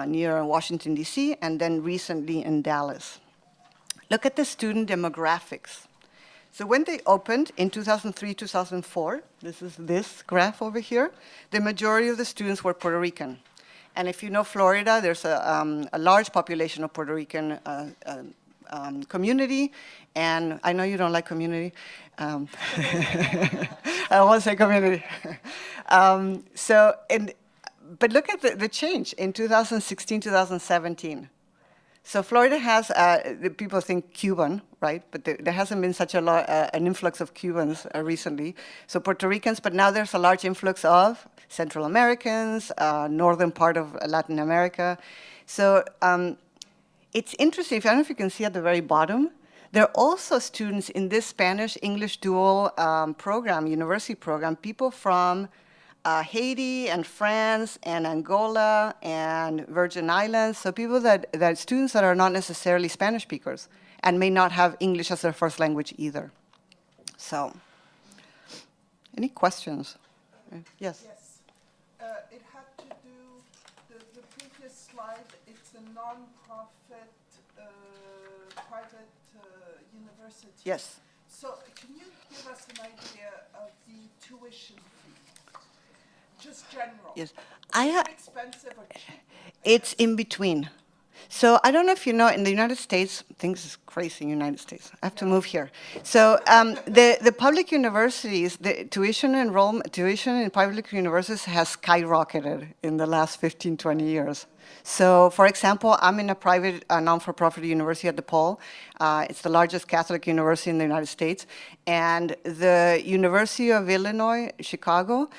S4: near Washington, D.C., and then recently in Dallas. Look at the student demographics. So when they opened in 2003, 2004, this is this graph over here, the majority of the students were Puerto Rican. And if you know Florida, there's a large population of Puerto Rican community, and I know you don't like community. I don't want to say community. But look at the change in 2016, 2017. So Florida has, people think Cuban, right? But there hasn't been such an influx of Cubans recently. So Puerto Ricans, but now there's a large influx of Central Americans, northern part of Latin America. So it's interesting, I don't know if you can see at the very bottom, there are also students in this Spanish-English dual program, university program, people from Haiti and France and Angola and Virgin Islands, so people that students that are not necessarily Spanish speakers and may not have English as their first language either. So, any questions? Yes?
S5: Yes. It had to do, the previous slide, it's a non-profit private university.
S4: Yes.
S5: So can you give us an idea of the tuition fee? Just general.
S4: Yes.
S5: Is it expensive or cheap?
S4: It's in between. So I don't know if you know, in the United States, things is crazy in the United States. I have to move here. So the public universities, the tuition in public universities has skyrocketed in the last 15, 20 years. So, for example, I'm in a private non-for-profit university at DePaul. It's the largest Catholic university in the United States. And the University of Illinois, Chicago,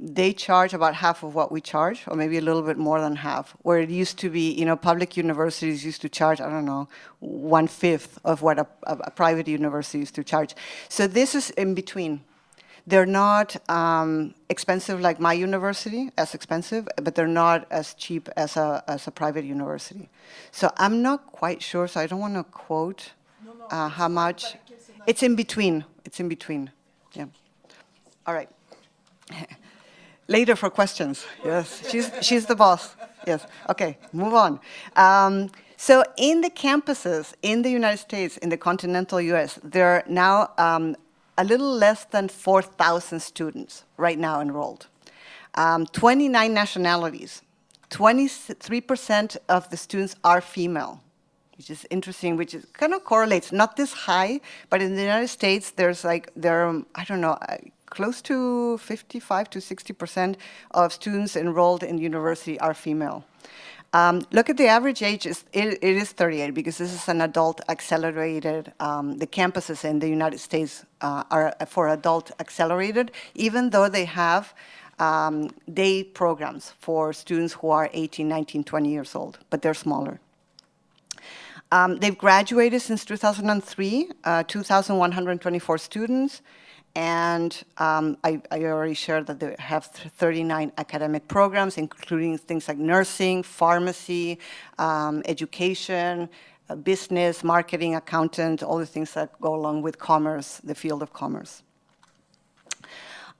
S4: they charge about half of what we charge, or maybe a little bit more than half, where it used to be, public universities used to charge, I don't know, 1/5 of what a private university used to charge. So this is in between. They're not expensive like my university, as expensive, but they're not as cheap as a private university. So I'm not quite sure, so I don't want to quote how much. It's in between. It's in between. Yeah. All right. Later for questions. Yes, she's the boss. Yes. Okay, move on. So in the campuses in the United States, in the continental U.S., there are now a little less than 4,000 students right now enrolled. 29 nationalities. 23% of the students are female, which is interesting, which is kind of correlates, not this high, but in the United States, there are, I don't know, close to 55 to 60% of students enrolled in university are female. Look at the average age, it is 38 because this is an adult accelerated, the campuses in the United States are for adult accelerated, even though they have day programs for students who are 18, 19, 20 years old, but they're smaller. They've graduated since 2003, 2,124 students, and I already shared that they have 39 academic programs, including things like nursing, pharmacy, education, business, marketing, accountant, all the things that go along with commerce, the field of commerce.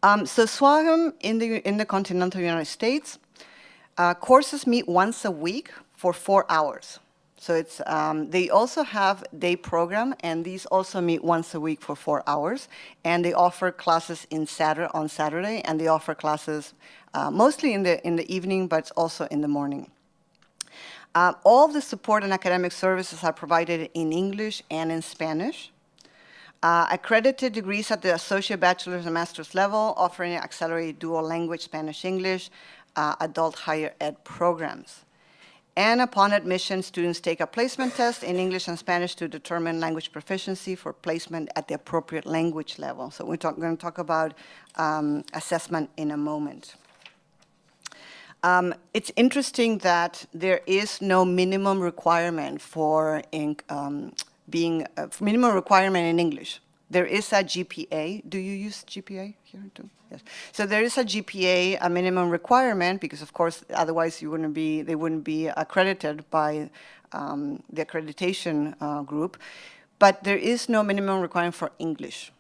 S4: So SWAGM in the continental United States, courses meet once a week for 4 hours. So it's, they also have day program, and these also meet once a week for 4 hours. And they offer classes on Saturday, and they offer classes mostly in the evening, but also in the morning. All the support and academic services are provided in English and in Spanish. Accredited degrees at the associate bachelor's and master's level, offering accelerated dual language Spanish-English, adult higher ed programs. And upon admission, students take a placement test in English and Spanish to determine language proficiency for placement at the appropriate language level. So we're going to talk about assessment in a moment. It's interesting that there is no minimum requirement for minimum requirement in English. There is a GPA. Do you use GPA here too? Yes. So there is a GPA, a minimum requirement, because of course, otherwise they wouldn't be accredited by the accreditation group. But there is no minimum requirement for English.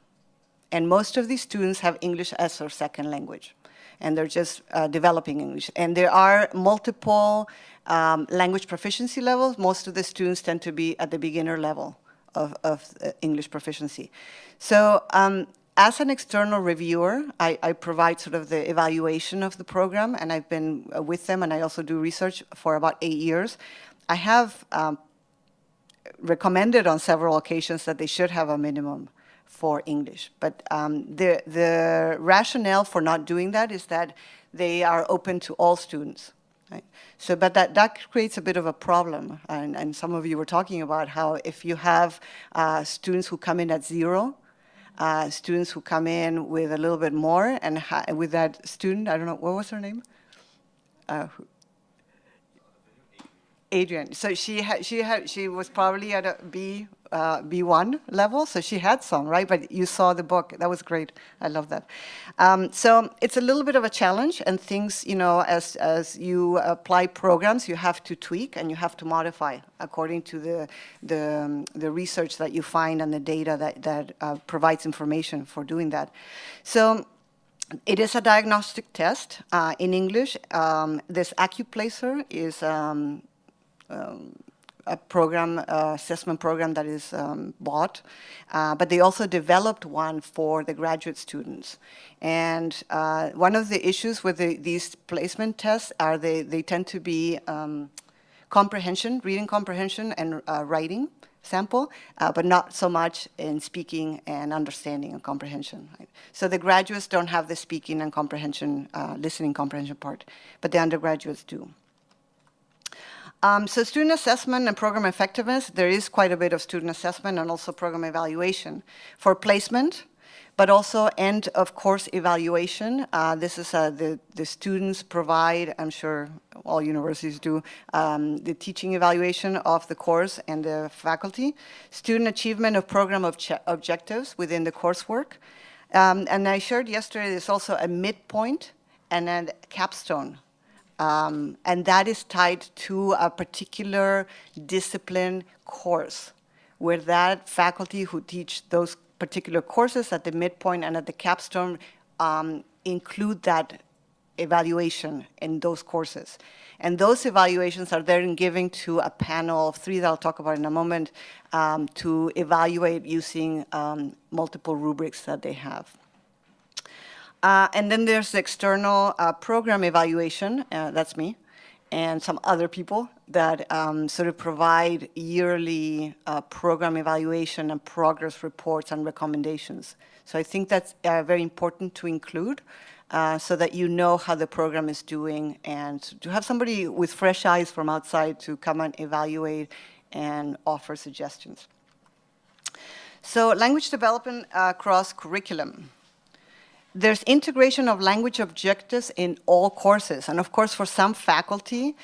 S4: And most of these students have English as their second language. And they're just developing English. And there are multiple language proficiency levels. Most of the students tend to be at the beginner level of English proficiency. So as an external reviewer, I provide sort of the evaluation of the program, and I've been with them, and I also do research for about 8 years. I have recommended on several occasions that they should have a minimum for English. But the rationale for not doing that is that they are open to all students. Right? So, but that creates a bit of a problem. And some of you were talking about how if you have students who come in at 0, students who come in with a little bit more, and with that student, I don't know, what was her name? Adrian. So she was probably at a B1 level, so she had some, right? But you saw the book. That was great. I love that. So it's a little bit of a challenge, and things, you know, as you apply programs, you have to tweak and you have to modify according to the research that you find and the data that provides information for doing that. So it is a diagnostic test in English. This AccuPlacer is a program, assessment program that is bought, but they also developed one for the graduate students. And one of the issues with these placement tests are they tend to be comprehension, reading comprehension and writing sample, but not so much in speaking and understanding and comprehension. Right? So the graduates don't have the speaking and comprehension, listening comprehension part, but the undergraduates do. So student assessment and program effectiveness, there is quite a bit of student assessment and also program evaluation for placement, but also end of course evaluation. This is the students provide, I'm sure all universities do, the teaching evaluation of the course and the faculty. Student achievement of program objectives within the coursework. And I shared yesterday, there's also a midpoint and a capstone. And that is tied to a particular discipline course, where that faculty who teach those particular courses at the midpoint and at the capstone include that evaluation in those courses. And those evaluations are then given to a panel of 3 that I'll talk about in a moment to evaluate using multiple rubrics that they have. And then there's the external program evaluation, that's me, and some other people that sort of provide yearly program evaluation and progress reports and recommendations. So I think that's very important to include so that you know how the program is doing, and to have somebody with fresh eyes from outside to come and evaluate and offer suggestions. So language development across curriculum. There's integration of language objectives in all courses. And of course, for some faculty,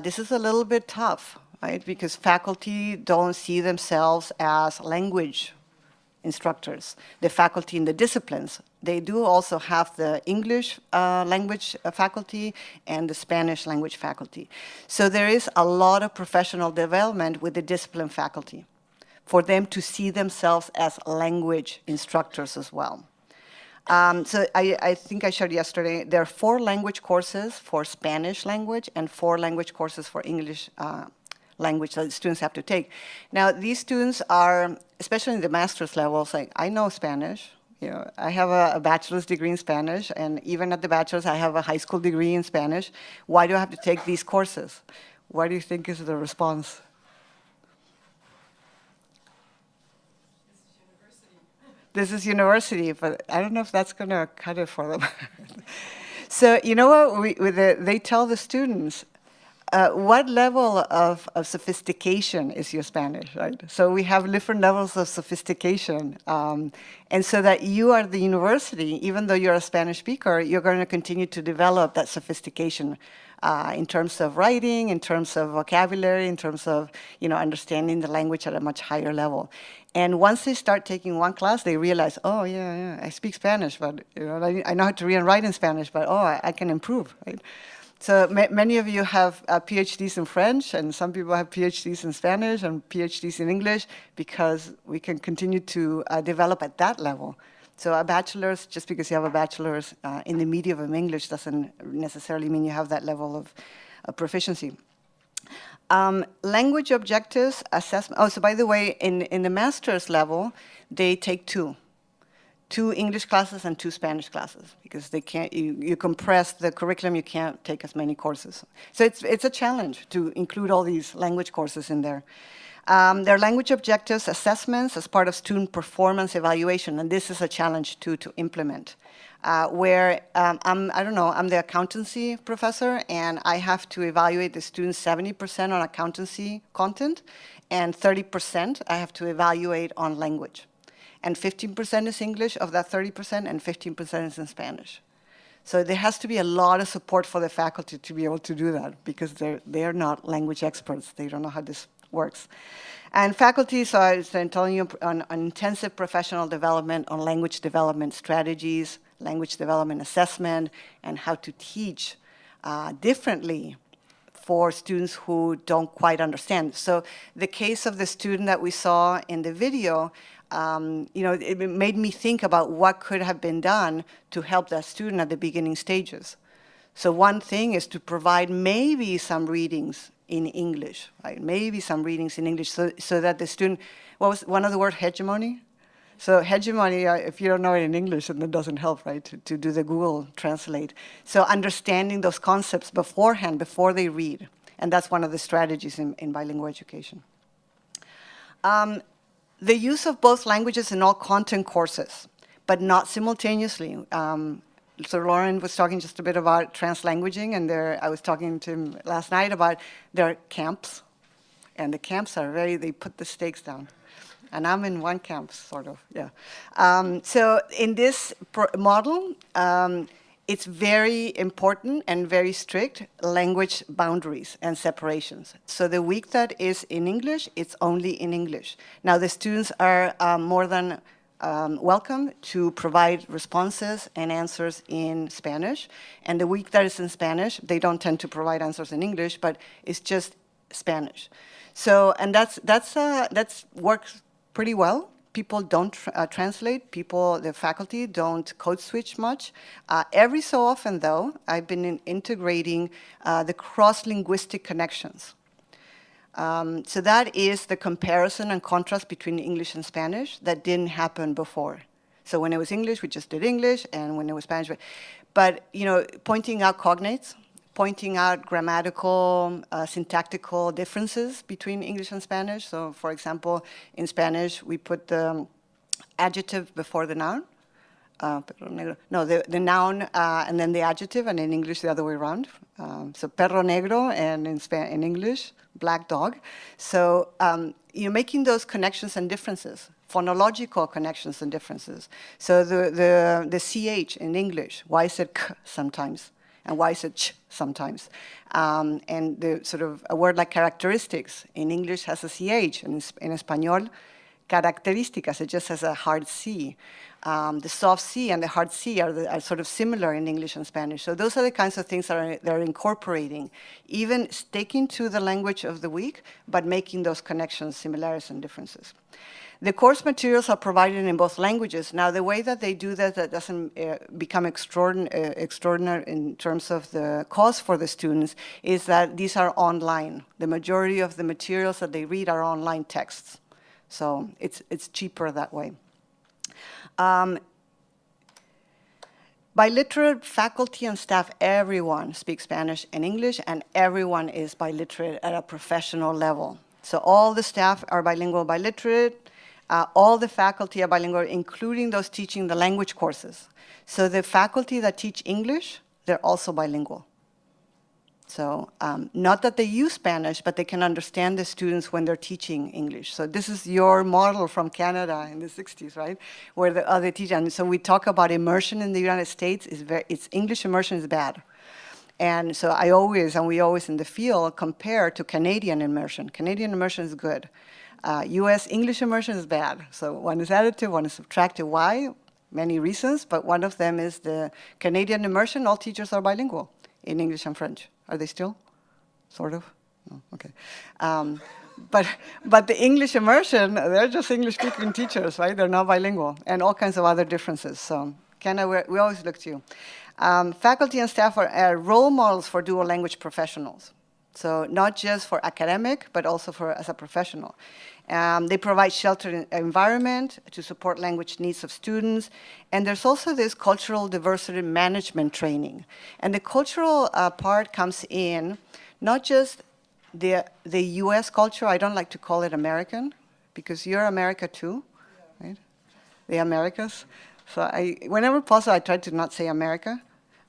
S4: this is a little bit tough, right? Because faculty don't see themselves as language instructors. The faculty in the disciplines, they do also have the English language faculty and the Spanish language faculty. So there is a lot of professional development with the discipline faculty for them to see themselves as language instructors as well. So I think I showed yesterday, there are 4 language courses for Spanish language and 4 language courses for English language that students have to take. Now, these students are, especially in the master's levels, like, I know Spanish. You know, I have a bachelor's degree in Spanish, and even at the bachelor's, I have a high school degree in Spanish. Why do I have to take these courses? What do you think is the response? This is university, but I don't know if that's going to cut it for them. So you know what? They tell the students, what level of sophistication is your Spanish, right? So we have different levels of sophistication. And so that you are the university, even though you're a Spanish speaker, you're going to continue to develop that sophistication in terms of writing, in terms of vocabulary, in terms of understanding the language at a much higher level. And once they start taking one class, they realize, oh, yeah, I speak Spanish, but I know how to read and write in Spanish, but I can improve, right? So many of you have PhDs in French, and some people have PhDs in Spanish and PhDs in English, because we can continue to develop at that level. So a bachelor's, just because you have a bachelor's in the medium of English doesn't necessarily mean you have that level of proficiency. Language objectives, assessment. Oh, so by the way, in the master's level, they take 2 English classes and 2 Spanish classes, because they can't. You compress the curriculum. You can't take as many courses. So it's a challenge to include all these language courses in there. There are language objectives, assessments as part of student performance evaluation, and this is a challenge too to implement. Where I'm the accountancy professor, and I have to evaluate the students 70% on accountancy content, and 30% I have to evaluate on language. And 15% is English of that 30%, and 15% is in Spanish. So there has to be a lot of support for the faculty to be able to do that, because they're not language experts. They don't know how this works. And faculty, so I'm telling you, on intensive professional development, on language development strategies, language development assessment, and how to teach differently for students who don't quite understand. So the case of the student that we saw in the video, it made me think about what could have been done to help that student at the beginning stages. So one thing is to provide maybe some readings in English, right? Maybe some readings in English, so that the student, what was one of the word, hegemony? So hegemony, if you don't know it in English, then it doesn't help, right, to do the Google Translate. So understanding those concepts beforehand, before they read, and that's one of the strategies in bilingual education. The use of both languages in all content courses, but not simultaneously. So Lauren was talking just a bit about translanguaging, and I was talking to him last night about their camps, and the camps are they put the stakes down. And I'm in one camp, sort of, yeah. So in this model, it's very important and very strict language boundaries and separations. So the week that is in English, it's only in English. Now the students are more than welcome to provide responses and answers in Spanish. And the week that is in Spanish, they don't tend to provide answers in English, but it's just Spanish. So, and that's works pretty well. people don't translate, the faculty don't code switch much. Every so often, though, I've been integrating the cross-linguistic connections. So that is the comparison and contrast between English and Spanish that didn't happen before. So when it was English, we just did English, and when it was Spanish, but pointing out cognates, pointing out grammatical, syntactical differences between English and Spanish. So, for example, in Spanish, we put the adjective before the noun. No, the noun and then the adjective, and in English, the other way around. So, perro negro, and in English, black dog. So, making those connections and differences, phonological connections and differences. So, the CH in English, why is it k sometimes? And why is it ch sometimes? And the sort of a word like characteristics in English has a CH, and in Espanol, características, it just has a hard C. The soft C and the hard C are sort of similar in English and Spanish. So those are the kinds of things that they're incorporating, even sticking to the language of the week, but making those connections, similarities, and differences. The course materials are provided in both languages. Now, the way that they do that doesn't become extraordinary in terms of the cost for the students is that these are online. The majority of the materials that they read are online texts. So it's cheaper that way. Biliterate faculty and staff, everyone speaks Spanish and English, and everyone is biliterate at a professional level. So all the staff are bilingual, biliterate. All the faculty are bilingual, including those teaching the language courses. So the faculty that teach English, they're also bilingual. So not that they use Spanish, but they can understand the students when they're teaching English. So this is your model from Canada in the 60s, right? Where the other teach. And so we talk about immersion in the United States. It's English immersion is bad. And so we always in the field compare to Canadian immersion. Canadian immersion is good. U.S. English immersion is bad. So one is additive, one is subtractive. Why? Many reasons, but one of them is the Canadian immersion. All teachers are bilingual in English and French. Are they still? Sort of? No, okay. But the English immersion, they're just English-speaking teachers, right? They're not bilingual, and all kinds of other differences. So, Kenna, we always look to you. Faculty and staff are role models for dual language professionals. So not just for academic, but also as a professional. They provide sheltered environment to support language needs of students. And there's also this cultural diversity management training. And the cultural part comes in not just the US culture. I don't like to call it American, because you're America too, right? The Americas. So whenever possible, I try to not say America.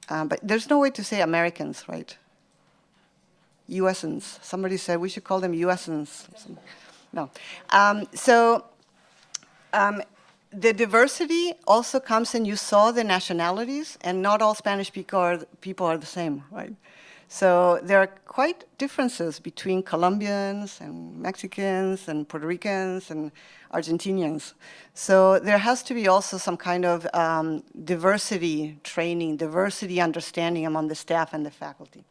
S4: But there's no way to say Americans, right? USans. Somebody said we should call them USans. No. The diversity also comes in, you saw the nationalities, and not all Spanish people are the same, right? So there are quite differences between Colombians and Mexicans and Puerto Ricans and Argentinians. So there has to be also some kind of diversity training, diversity understanding among the staff and the faculty.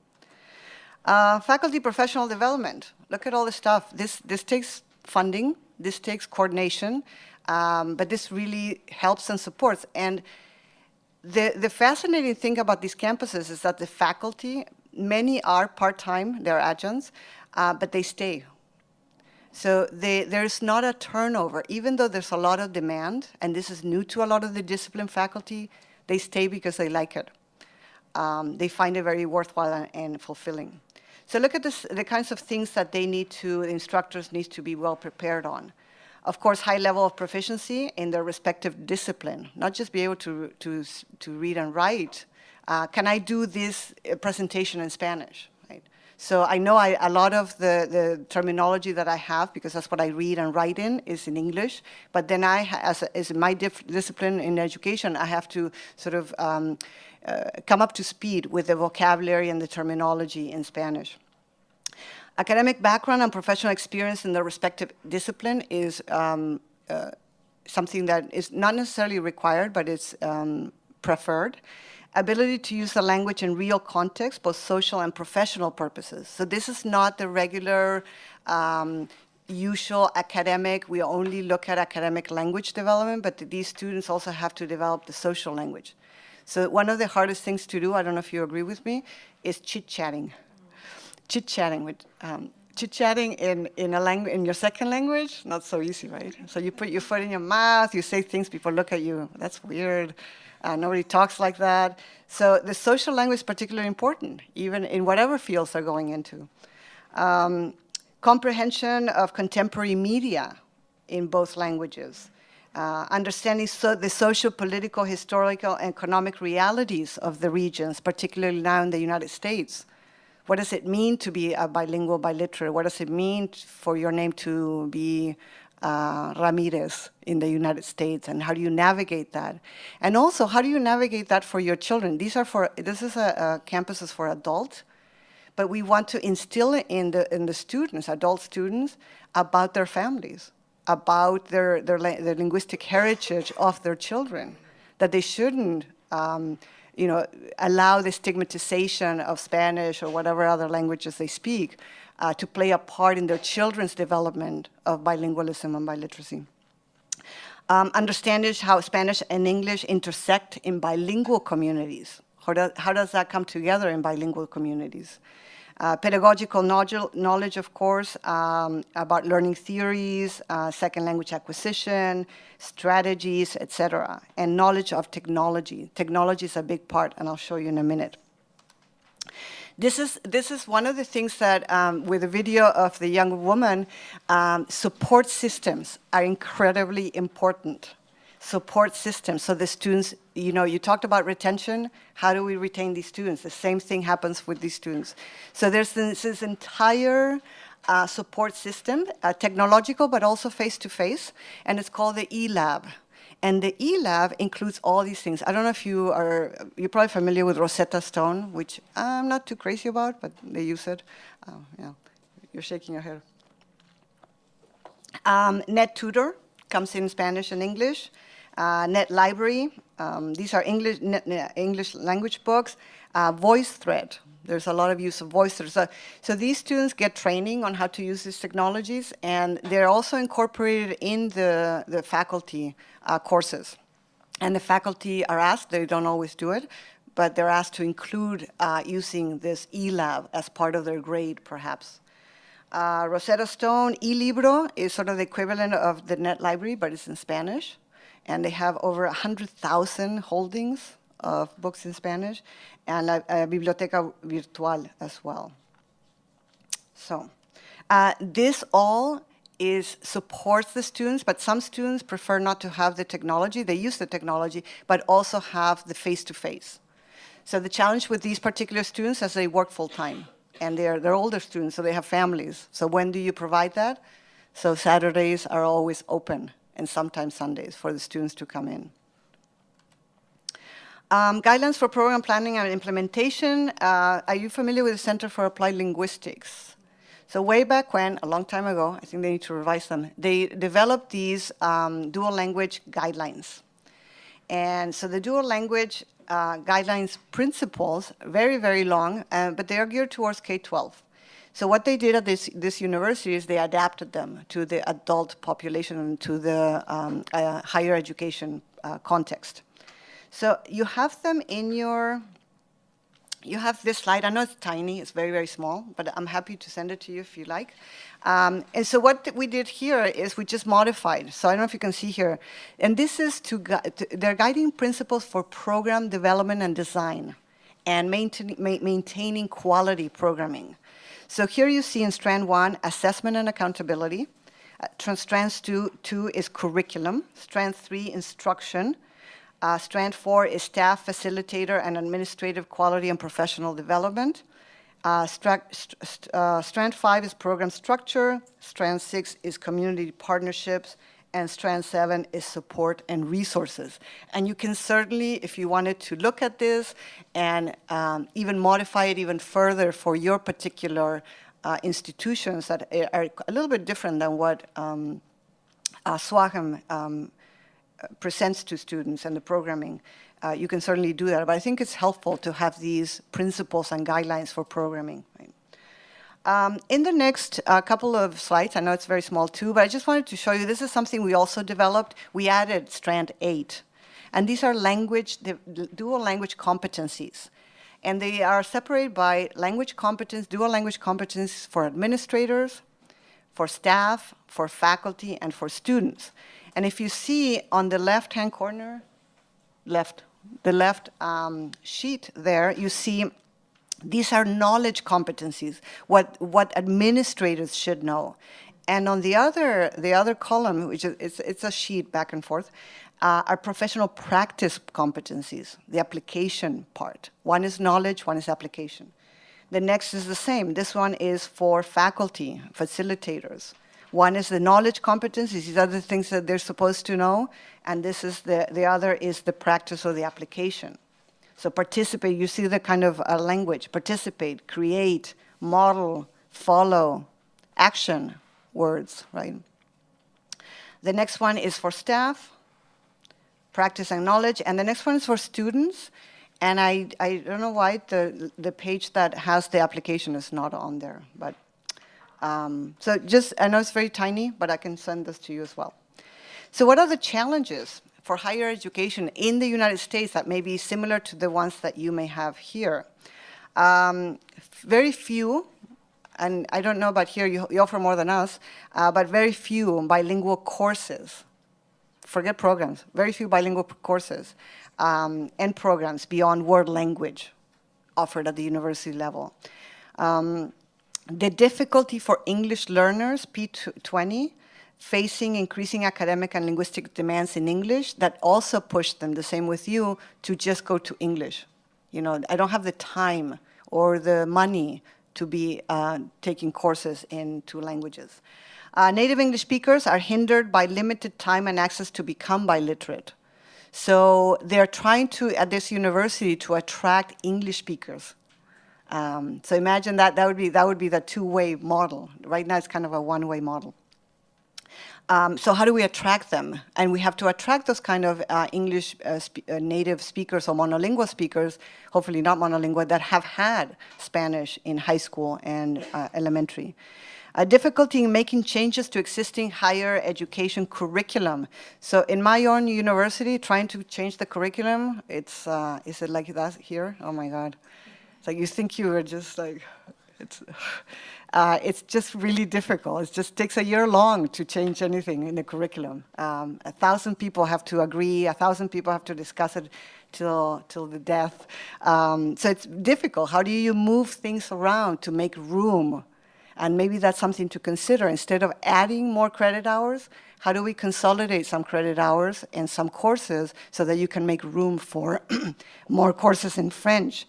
S4: Faculty professional development. Look at all this stuff. This takes funding. This takes coordination. But this really helps and supports. And the fascinating thing about these campuses is that the faculty, many are part-time, they're adjuncts, but they stay. So there's not a turnover. Even though there's a lot of demand, and this is new to a lot of the discipline faculty, they stay because they like it. They find it very worthwhile and fulfilling. So look at the kinds of things that the instructors need to be well prepared on. Of course, high level of proficiency in their respective discipline, not just be able to read and write. Can I do this presentation in Spanish? Right? So I know a lot of the terminology that I have, because that's what I read and write in, is in English. But then as my discipline in education, I have to sort of come up to speed with the vocabulary and the terminology in Spanish. Academic background and professional experience in their respective discipline is something that is not necessarily required, but it's preferred. Ability to use the language in real context, both social and professional purposes. So this is not the regular usual academic, we only look at academic language development, but these students also have to develop the social language. So one of the hardest things to do, I don't know if you agree with me, is chit-chatting. Chit-chatting in a language, in your second language, not so easy, right? So you put your foot in your mouth, you say things, people look at you, that's weird. Nobody talks like that. So the social language is particularly important, even in whatever fields they're going into. Comprehension of contemporary media in both languages. Understanding the social, political, historical, and economic realities of the regions, particularly now in the United States. What does it mean to be a bilingual, biliterate? What does it mean for your name to be Ramirez in the United States, and how do you navigate that? And also, how do you navigate that for your children? This is a campuses for adults, but we want to instill in the students, adult students, about their families, about their linguistic heritage of their children, that they shouldn't allow the stigmatization of Spanish or whatever other languages they speak to play a part in their children's development of bilingualism and biliteracy. Understanding how Spanish and English intersect in bilingual communities. How does that come together in bilingual communities? Pedagogical knowledge, of course, about learning theories, second language acquisition, strategies, etc., and knowledge of technology. Technology is a big part, and I'll show you in a minute. This is one of the things that, with the video of the young woman, support systems are incredibly important. Support systems, so the students, you talked about retention. How do we retain these students? The same thing happens with these students. So there's this entire support system, technological, but also face-to-face, and it's called the Ilab. And the Ilab includes all these things. I don't know if you're probably familiar with Rosetta Stone, which I'm not too crazy about, but they use it. Yeah, you're shaking your head. Net Tutor comes in Spanish and English. Net Library, these are English language books. Voice Thread, there's a lot of use of voice thread. So these students get training on how to use these technologies, and they're also incorporated in the faculty courses. And the faculty are asked, they don't always do it, but they're asked to include using this eLab as part of their grade, perhaps. Rosetta Stone, eLibro is sort of the equivalent of the Net Library, but it's in Spanish. And they have over 100,000 holdings of books in Spanish, and a Biblioteca Virtual as well. So this all supports the students, but some students prefer not to have the technology. They use the technology, but also have the face-to-face. So the challenge with these particular students is they work full-time, and they're older students, so they have families. So when do you provide that? So Saturdays are always open, and sometimes Sundays for the students to come in. Guidelines for program planning and implementation. Are you familiar with the Center for Applied Linguistics? So way back when, a long time ago, I think they need to revise them, they developed these dual language guidelines. And so the dual language guidelines principles, very, very long, but they are geared towards K-12. So what they did at this university is they adapted them to the adult population and to the higher education context. So you have them in you have this slide. I know it's tiny, it's very, very small, but I'm happy to send it to you if you like. And so what we did here is we just modified. So I don't know if you can see here. And this is they're guiding principles for program development and design and maintaining quality programming. So here you see in Strand 1, assessment and accountability. Strand 2 is curriculum. Strand 3, instruction. Strand 4 is staff, facilitator, and administrative quality and professional development. Strand 5 is program structure. Strand 6 is community partnerships. And Strand 7 is support and resources. And you can certainly, if you wanted to look at this and even modify it even further for your particular institutions that are a little bit different than what SWAGM presents to students and the programming, you can certainly do that. But I think it's helpful to have these principles and guidelines for programming. Right? In the next couple of slides, I know it's very small too, but I just wanted to show you, this is something we also developed. We added strand 8. And these are dual language competencies. And they are separated by dual language competence for administrators, for staff, for faculty, and for students. And if you see on the left-hand corner, the left sheet there, you see these are knowledge competencies, what administrators should know. And on the other column, which is it's a sheet back and forth, are professional practice competencies, the application part. One is knowledge, one is application. The next is the same. This one is for faculty, facilitators. One is the knowledge competencies, these are the things that they're supposed to know, and this is the other is the practice or the application. So participate, you see the kind of language, participate, create, model, follow, action words, right? The next one is for staff, practice and knowledge, and the next one is for students. And I don't know why the page that has the application is not on there, but so just, I know it's very tiny, but I can send this to you as well. So what are the challenges for higher education in the United States that may be similar to the ones that you may have here? Very few, and I don't know about here, you offer more than us, but very few bilingual courses. Forget programs, very few bilingual courses and programs beyond world language offered at the university level. The difficulty for English learners, P20, facing increasing academic and linguistic demands in English that also push them, the same with you, to just go to English. You know, I don't have the time or the money to be taking courses in 2 languages. Native English speakers are hindered by limited time and access to become biliterate. So they're trying to, at this university, to attract English speakers. So imagine that would be the 2-way model. Right now it's kind of a 1-way model. So how do we attract them? And we have to attract those kind of English native speakers or monolingual speakers, hopefully not monolingual, that have had Spanish in high school and elementary. Difficulty in making changes to existing higher education curriculum. So in my own university, trying to change the curriculum, is it like that here? Oh my God. It's like you think you were just like, it's just really difficult. It just takes a year long to change anything in the curriculum. 1,000 people have to agree, 1,000 people have to discuss it till the death. So it's difficult. How do you move things around to make room? And maybe that's something to consider. Instead of adding more credit hours, how do we consolidate some credit hours and some courses so that you can make room for more courses in French?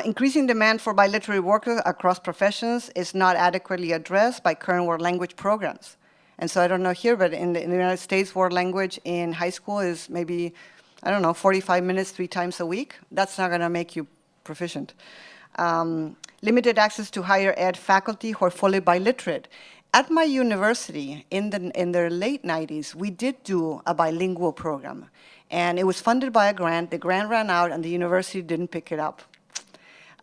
S4: Increasing demand for biliterate workers across professions is not adequately addressed by current world language programs. And so I don't know here, but in the United States, world language in high school is maybe, I don't know, 45 minutes 3 times a week. That's not going to make you proficient. Limited access to higher ed faculty who are fully biliterate. At my university, in the late 90s, we did do a bilingual program. And it was funded by a grant. The grant ran out, and the university didn't pick it up.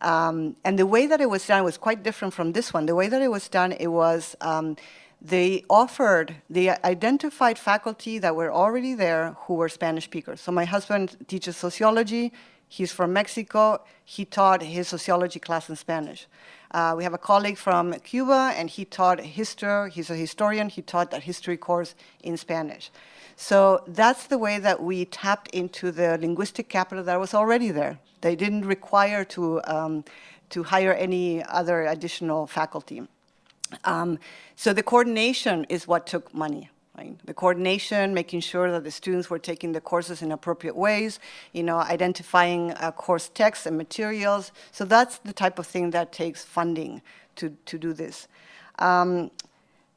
S4: And the way that it was done was quite different from this one. The way that it was done, it was they identified faculty that were already there who were Spanish speakers. So my husband teaches sociology. He's from Mexico. He taught his sociology class in Spanish. We have a colleague from Cuba, and he taught history. He's a historian. He taught that history course in Spanish. So that's the way that we tapped into the linguistic capital that was already there. They didn't require to hire any other additional faculty. So the coordination is what took money. Right? The coordination, making sure that the students were taking the courses in appropriate ways, you know, identifying course texts and materials. So that's the type of thing that takes funding to do this.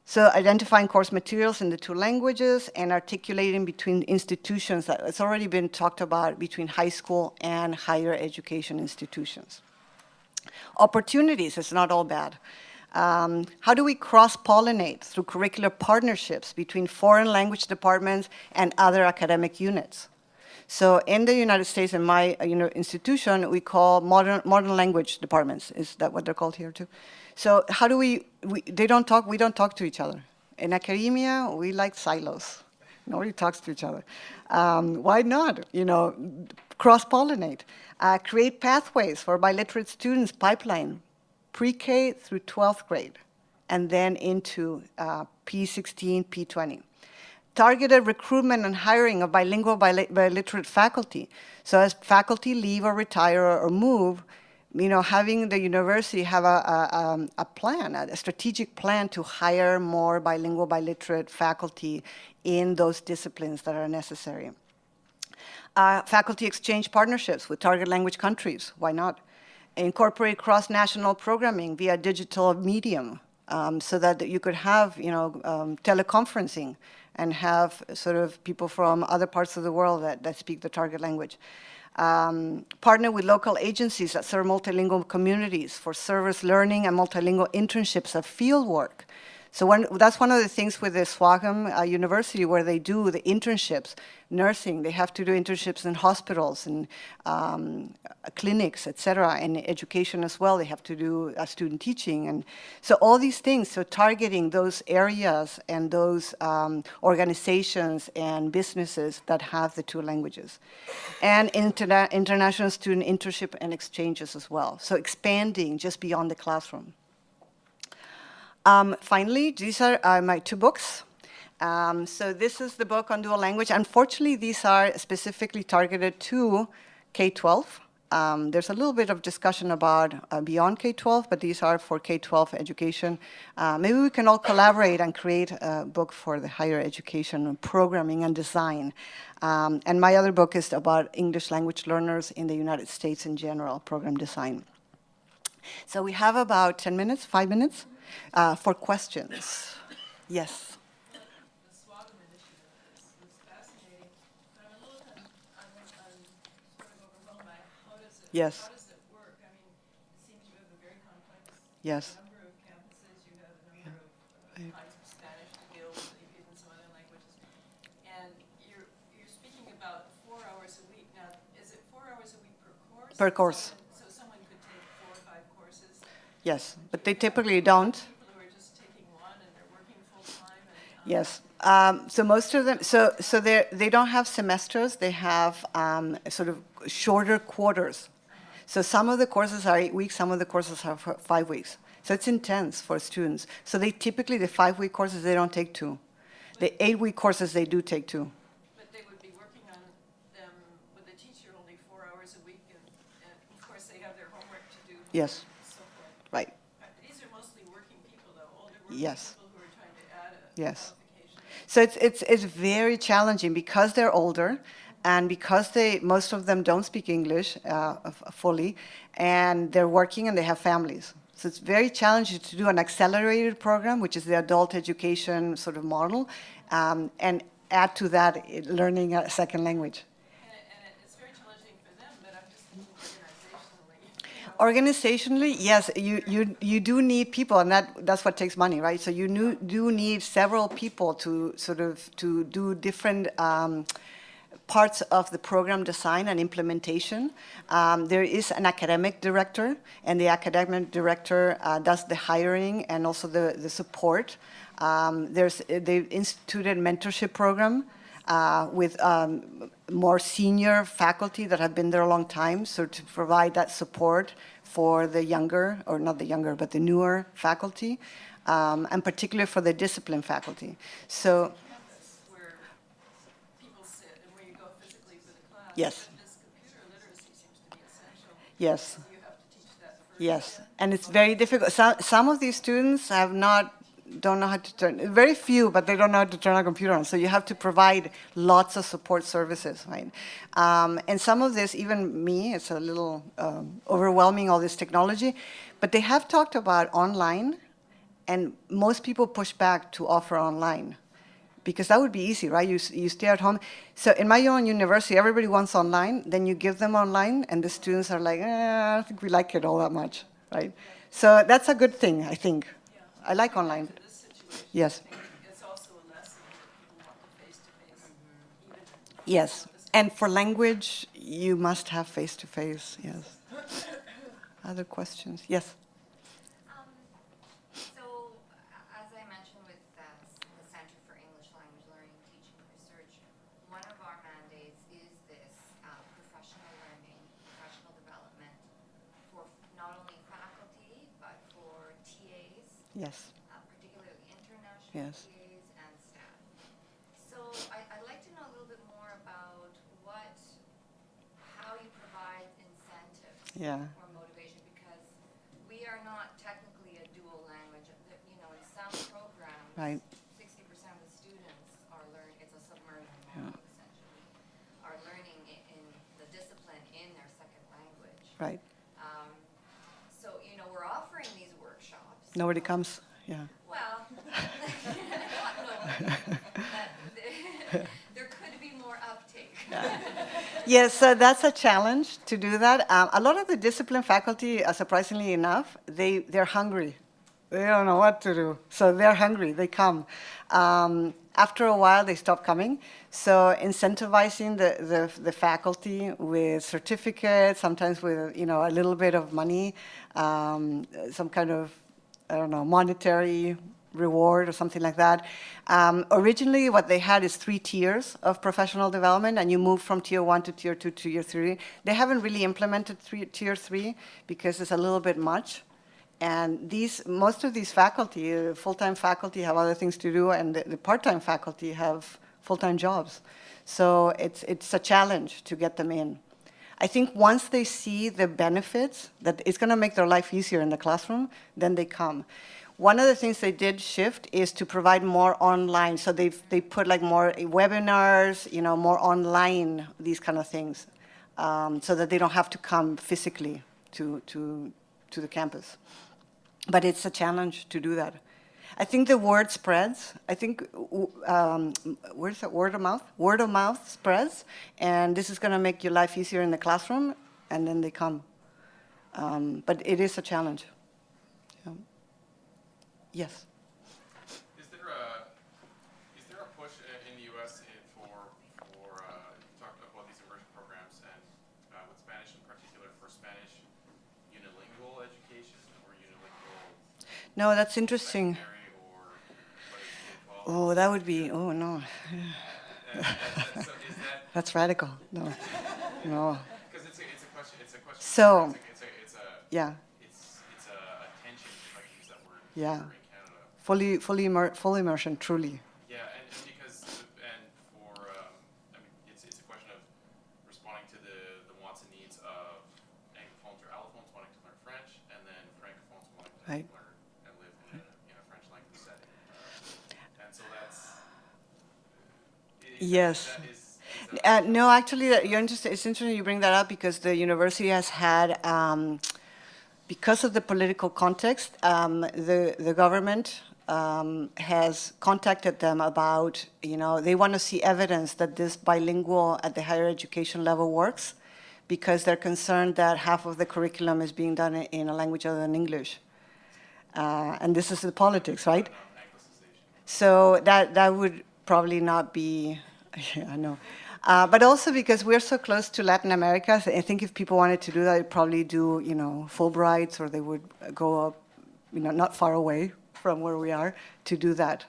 S4: So identifying course materials in the 2 languages and articulating between institutions that it's already been talked about between high school and higher education institutions. Opportunities, it's not all bad. How do we cross-pollinate through curricular partnerships between foreign language departments and other academic units? So in the United States, in my institution, we call modern language departments. Is that what they're called here too? So how do we they don't talk, we don't talk to each other. In academia, we like silos. Nobody talks to each other. Why not? Cross-pollinate. Create pathways for biliterate students, pipeline, pre-K through 12th grade, and then into P16, P20. Targeted recruitment and hiring of bilingual, biliterate faculty. So as faculty leave or retire or move, having the university have a plan, a strategic plan to hire more bilingual, biliterate faculty in those disciplines that are necessary. Faculty exchange partnerships with target language countries, why not? Incorporate cross-national programming via digital medium so that you could have, teleconferencing and have sort of people from other parts of the world that speak the target language. Partner with local agencies that serve multilingual communities for service learning and multilingual internships of field work. So that's one of the things with the Swagam University where they do the internships, nursing, they have to do internships in hospitals and clinics, etc., and education as well. They have to do student teaching. And so all these things, so targeting those areas and those organizations and businesses that have the two languages. And international student internship and exchanges as well. So expanding just beyond the classroom. Finally, these are my two books. So this is the book on dual language. Unfortunately, these are specifically targeted to K-12. There's a little bit of discussion about beyond K-12, but these are for K-12 education. Maybe we can all collaborate and create a book for the higher education programming and design. And my other book is about English language learners in the United States in general, program design. So we have about 10 minutes, 5 minutes for questions. Yes.
S6: The Swagam initiative is fascinating, but I'm a little I'm sort of overwhelmed by how does it work? I mean, it seems you have a very complex number of campuses, you have a number of kinds of Spanish to deal with, even some other languages, and you're speaking about 4 hours a week. Now, is it 4 hours a week per course?
S4: Per course.
S6: So someone could take 4 or 5 courses?
S4: Yes, but they typically don't.
S6: People who are just taking one and they're working full time.
S4: Yes. So most of them, so they don't have semesters. They have sort of shorter quarters. So some of the courses are 8 weeks. Some of the courses are 5 weeks. So it's intense for students. So they typically, the 5-week courses, they don't take 2. The 8-week courses, they do take 2.
S6: But they would be working on them with the teacher only 4 hours a week, and of course they have their homework to do.
S4: Yes.
S6: So forth.
S4: Right.
S6: These are mostly working people, though, older working
S4: Yes.
S6: people who are trying to add a
S4: Yes.
S6: qualification.
S4: So it's very challenging because they're older, and because most of them don't speak English fully, and they're working and they have families. So it's very challenging to do an accelerated program, which is the adult education sort of model, and add to that learning a second language.
S6: And it's very challenging for them, but I'm just thinking organizationally.
S4: Organizationally, yes, you do need people, and that's what takes money, right? So you do need several people to sort of to do different parts of the program design and implementation. There is an academic director, and the academic director does the hiring and also the support. They've instituted a mentorship program with more senior faculty that have been there a long time, so to provide that support for the younger, or not the younger, but the newer faculty, and particularly for the discipline faculty. So,
S6: Where people sit and where you go physically for the class.
S4: yes.
S6: But this computer literacy seems to be essential.
S4: Yes.
S6: You have to teach that first.
S4: Yes, and it's very difficult. Some of these students don't know how to turn, very few, but they don't know how to turn a computer on. So you have to provide lots of support services, right? And some of this, even me, it's a little overwhelming, all this technology. But they have talked about online, and most people push back to offer online, because that would be easy, right? You stay at home. So in my own university, everybody wants online. Then you give them online, and the students are like, I don't think we like it all that much, right? So that's a good thing, I think. I like online.
S6: To this situation,
S4: Yes.
S6: I think it's also a lesson that people want the face-to-face, even
S4: Yes.
S6: this
S4: And for language, you must have face-to-face, yes. Other questions? Yes?
S7: So, as I mentioned with the Center for English Language Learning, Teaching and Research, one of our mandates is this professional learning, professional development for not only faculty, but for TAs,
S4: Yes.
S7: particularly international
S4: Yes.
S7: TAs and staff. So I'd like to know a little bit more about how you provide incentives
S4: Yeah.
S7: or motivation, because we are not technically a dual language. You know, in some programs,
S4: Right.
S7: 60% of the students are learning, it's a submersion model essentially, are learning in the discipline in their second language.
S4: Right.
S7: So, you know, we're offering these workshops.
S4: Nobody comes, yeah.
S7: Well, there could be more uptake.
S4: Yes, that's a challenge to do that. A lot of the discipline faculty, surprisingly enough, they're hungry. They don't know what to do. So they're hungry, they come. After a while, they stop coming. So incentivizing the faculty with certificates, sometimes with, you know, a little bit of money, some kind of, I don't know, monetary reward or something like that. Originally, what they had is 3 tiers of professional development, and you move from tier 1 to tier 2 to tier 3. They haven't really implemented tier 3 because it's a little bit much. And most of these faculty, full-time faculty, have other things to do, and the part-time faculty have full-time jobs. So it's a challenge to get them in. I think once they see the benefits, that it's going to make their life easier in the classroom, then they come. One of the things they did shift is to provide more online. So they put like more webinars, you know, more online, these kind of things, so that they don't have to come physically to the campus. But it's a challenge to do that. I think the word spreads. I think, where's that, word of mouth? Word of mouth spreads, and this is going to make your life easier in the classroom, and then they come. But it is a challenge. Yeah. Yes.
S8: Is there a push in the U.S. for you talked about these immersion programs, and with Spanish in particular, for Spanish unilingual education or unilingual?
S4: No, that's interesting.
S8: Secondary or what is K-12?
S4: Oh, that would be, oh no.
S8: So is that?
S4: That's radical. No, no.
S8: Because it's a question.
S4: So,
S8: It's a
S4: yeah,
S8: it's a tension, if I can use that word.
S4: yeah.
S8: In Canada.
S4: Full immersion, truly.
S8: Yeah, and because for I mean it's a question of responding to the wants and needs of Anglophones or Allophones wanting to learn French, and then Francophones wanting to
S4: Right.
S8: learn and live in a French language setting. And so that's
S4: Yes.
S8: that
S4: No, actually, you're interested. It's interesting you bring that up because the university has had, because of the political context, the government has contacted them about, you know, they want to see evidence that this bilingual at the higher education level works, because they're concerned that half of the curriculum is being done in a language other than English. And this is the politics, right? So that would probably not be, yeah, I know. But also because we're so close to Latin America, so I think if people wanted to do that, they'd probably do, you know, Fulbrights, or they would go up, you know, not far away from where we are to do that.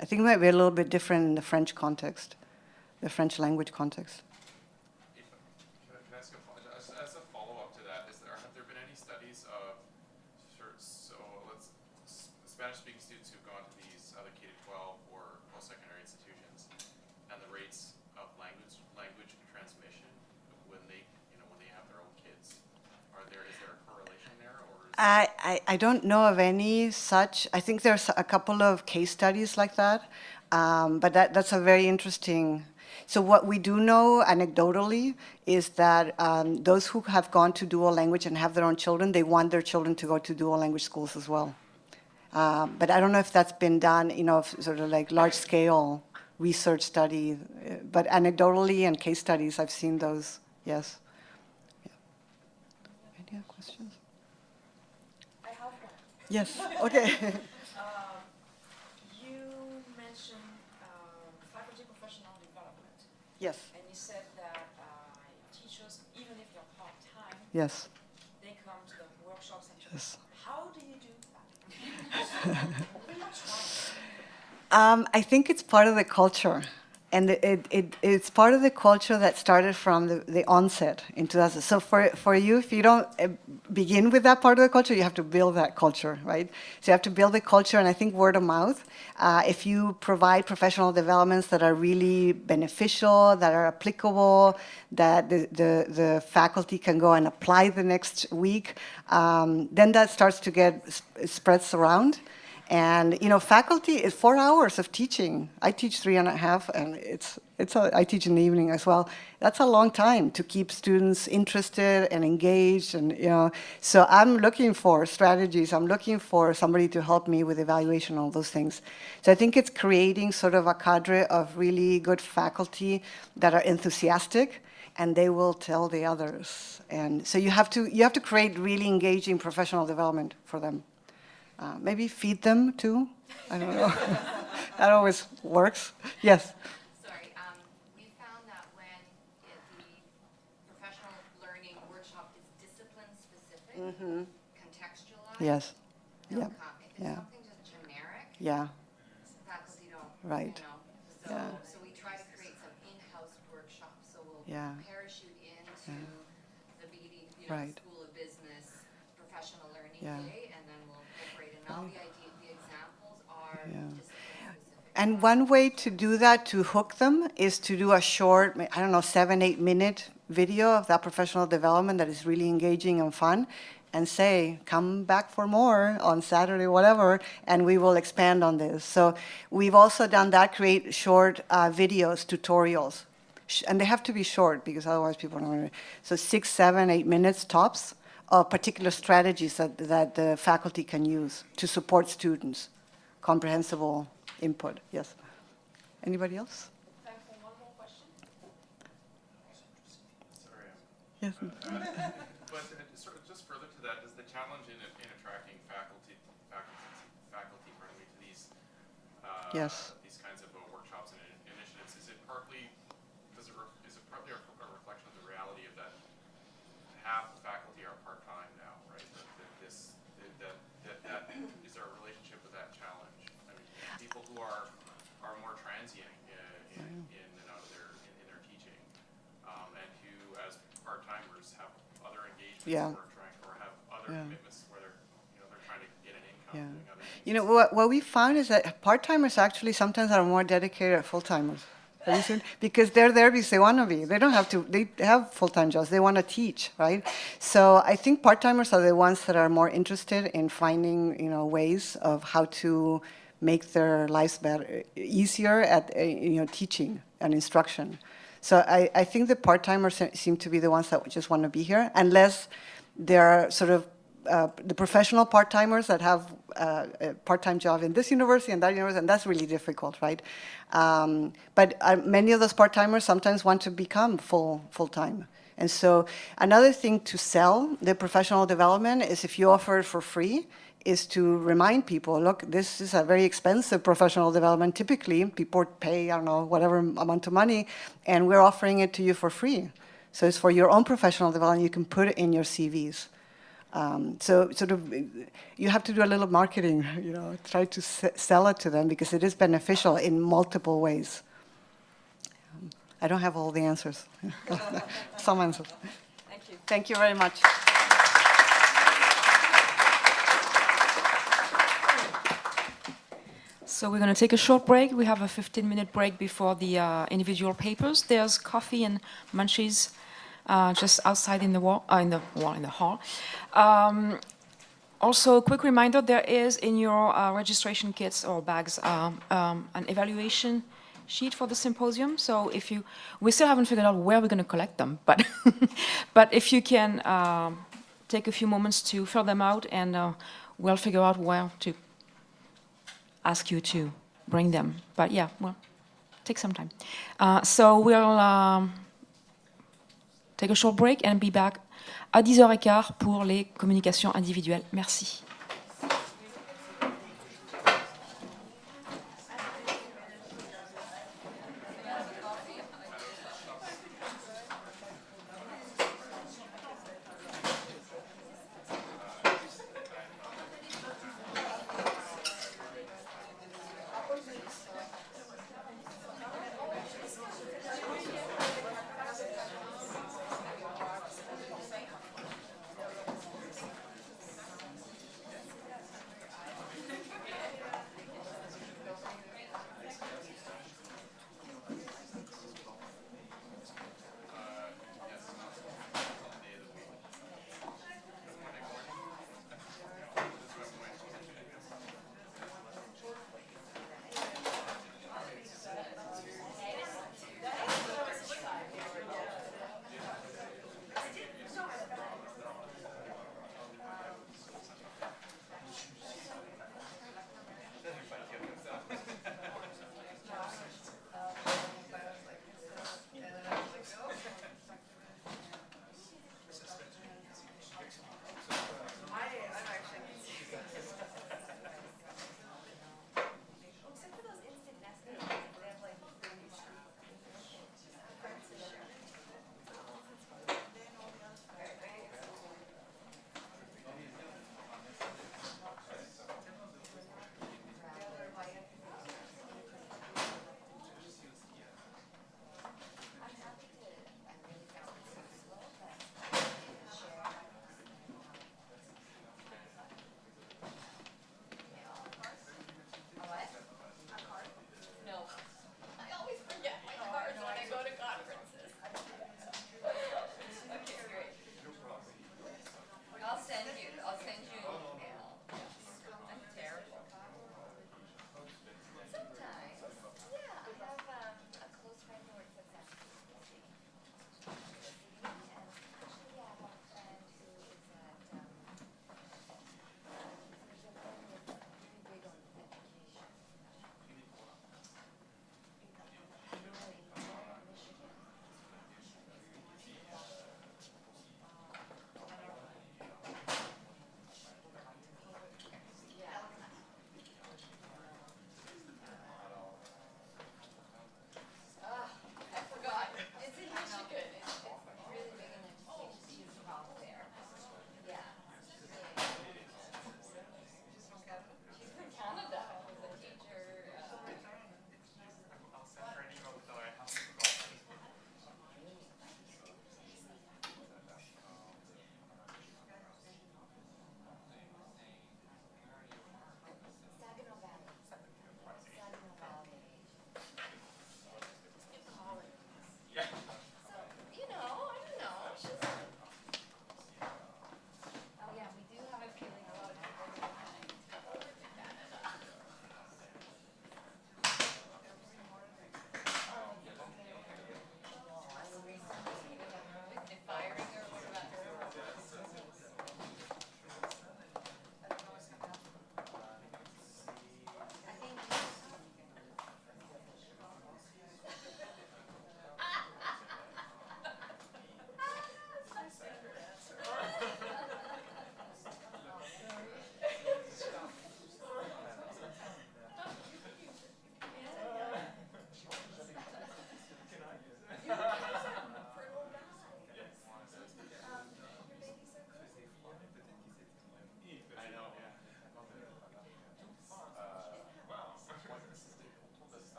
S4: I think it might be a little bit different in the French context, the French language context.
S8: Can I ask as a follow-up to that, have there been any studies of Spanish-speaking students who've gone to these other K-12 or post-secondary institutions, and the rates of language transmission when they have their own kids? Is there a correlation there, or?
S4: I don't know of any such. I think there's a couple of case studies like that, but that's a very interesting. So what we do know anecdotally is that those who have gone to dual language and have their own children, they want their children to go to dual language schools as well. But I don't know if that's been done, you know, sort of like large-scale research study. But anecdotally and case studies, I've seen those, yes. Yeah. Any other questions?
S6: I have one.
S4: Yes, okay.
S3: You mentioned faculty professional development,
S4: Yes,
S3: and you said that
S4: Yes.
S3: They come to the workshops and
S4: Yes.
S3: how do you do that? We're not trying.
S4: I think it's part of the culture. And it's part of the culture that started from the onset in 2000. So for you, if you don't begin with that part of the culture, you have to build that culture, right? So you have to build the culture, and I think word of mouth. If you provide professional developments that are really beneficial, that are applicable, that the faculty can go and apply the next week, then that starts to get spreads around. And faculty is 4 hours of teaching. I teach 3.5, and I teach in the evening as well. That's a long time to keep students interested and engaged, and So I'm looking for strategies. I'm looking for somebody to help me with evaluation, all those things. So I think it's creating sort of a cadre of really good faculty that are enthusiastic, and they will tell the others. And so you have to create really engaging professional development for them. Maybe feed them too. I don't know. That always works. Yes.
S7: Sorry, we found that when the professional learning workshop is discipline specific, contextualized,
S4: Yes.
S7: they'll
S4: Yeah.
S7: come. If it's
S4: Yeah.
S7: something just generic,
S4: Yeah.
S7: faculty don't.
S4: Right.
S7: So,
S4: Yeah.
S7: so we try to create some in-house workshops. So we'll
S4: Yeah.
S7: parachute into the BD,
S4: Right.
S7: School of Business Professional Learning
S4: Yeah.
S7: Day, and then we'll incorporate. And all the examples are
S4: Yeah.
S7: discipline specific.
S4: And one way to do that, to hook them, is to do a short, 7-8 minute video of that professional development that is really engaging and fun, and say, come back for more on Saturday, whatever, and we will expand on this. So we've also done that, create short videos, tutorials. And they have to be short, because otherwise people don't. So 6, 7, 8 minutes tops of particular strategies that the faculty can use to support students. Comprehensible input, yes. Anybody else?
S6: Time for one more question.
S8: Sorry.
S4: Yes.
S8: But sort of just further to that, is the challenge in attracting faculty, pardon me, to these
S4: Yes.
S8: these kinds of workshops and initiatives? Is it partly a reflection of the reality of that half the faculty are part-time now, right? That is our relationship with that challenge. I mean, people who are more transient in and out of their teaching, and who, as part-timers, have other engagements or have other commitments where they're trying to get an income.
S4: Yeah.
S8: Doing other things.
S4: What we found is that part-timers actually sometimes are more dedicated than full-timers. Have you seen? Because they're there because they want to be. They don't have to, they have full-time jobs. They want to teach, right? So I think part-timers are the ones that are more interested in finding, ways of how to make their lives better, easier at, teaching and instruction. So I think the part-timers seem to be the ones that just want to be here, unless they're sort of the professional part-timers that have a part-time job in this university and that university, and that's really difficult, right? But many of those part-timers sometimes want to become full-time. And so another thing to sell the professional development is, if you offer it for free, is to remind people, look, this is a very expensive professional development. Typically, people pay, whatever amount of money, and we're offering it to you for free. So it's for your own professional development. You can put it in your CVs. So sort of, you have to do a little marketing, try to sell it to them, because it is beneficial in multiple ways. I don't have all the answers. Some answers.
S3: Thank you.
S4: Thank you very much.
S3: So we're going to take a short break. We have a 15-minute break before the individual papers. There's coffee and munchies just outside in the hall. Also, a quick reminder: there is in your registration kits or bags an evaluation sheet for the symposium. So we still haven't figured out where we're going to collect them, but but if you can take a few moments to fill them out, and we'll figure out where to ask you to bring them. But yeah, well, take some time. So we'll take a short break and be back à 10h15 pour les communications individuelles. Merci.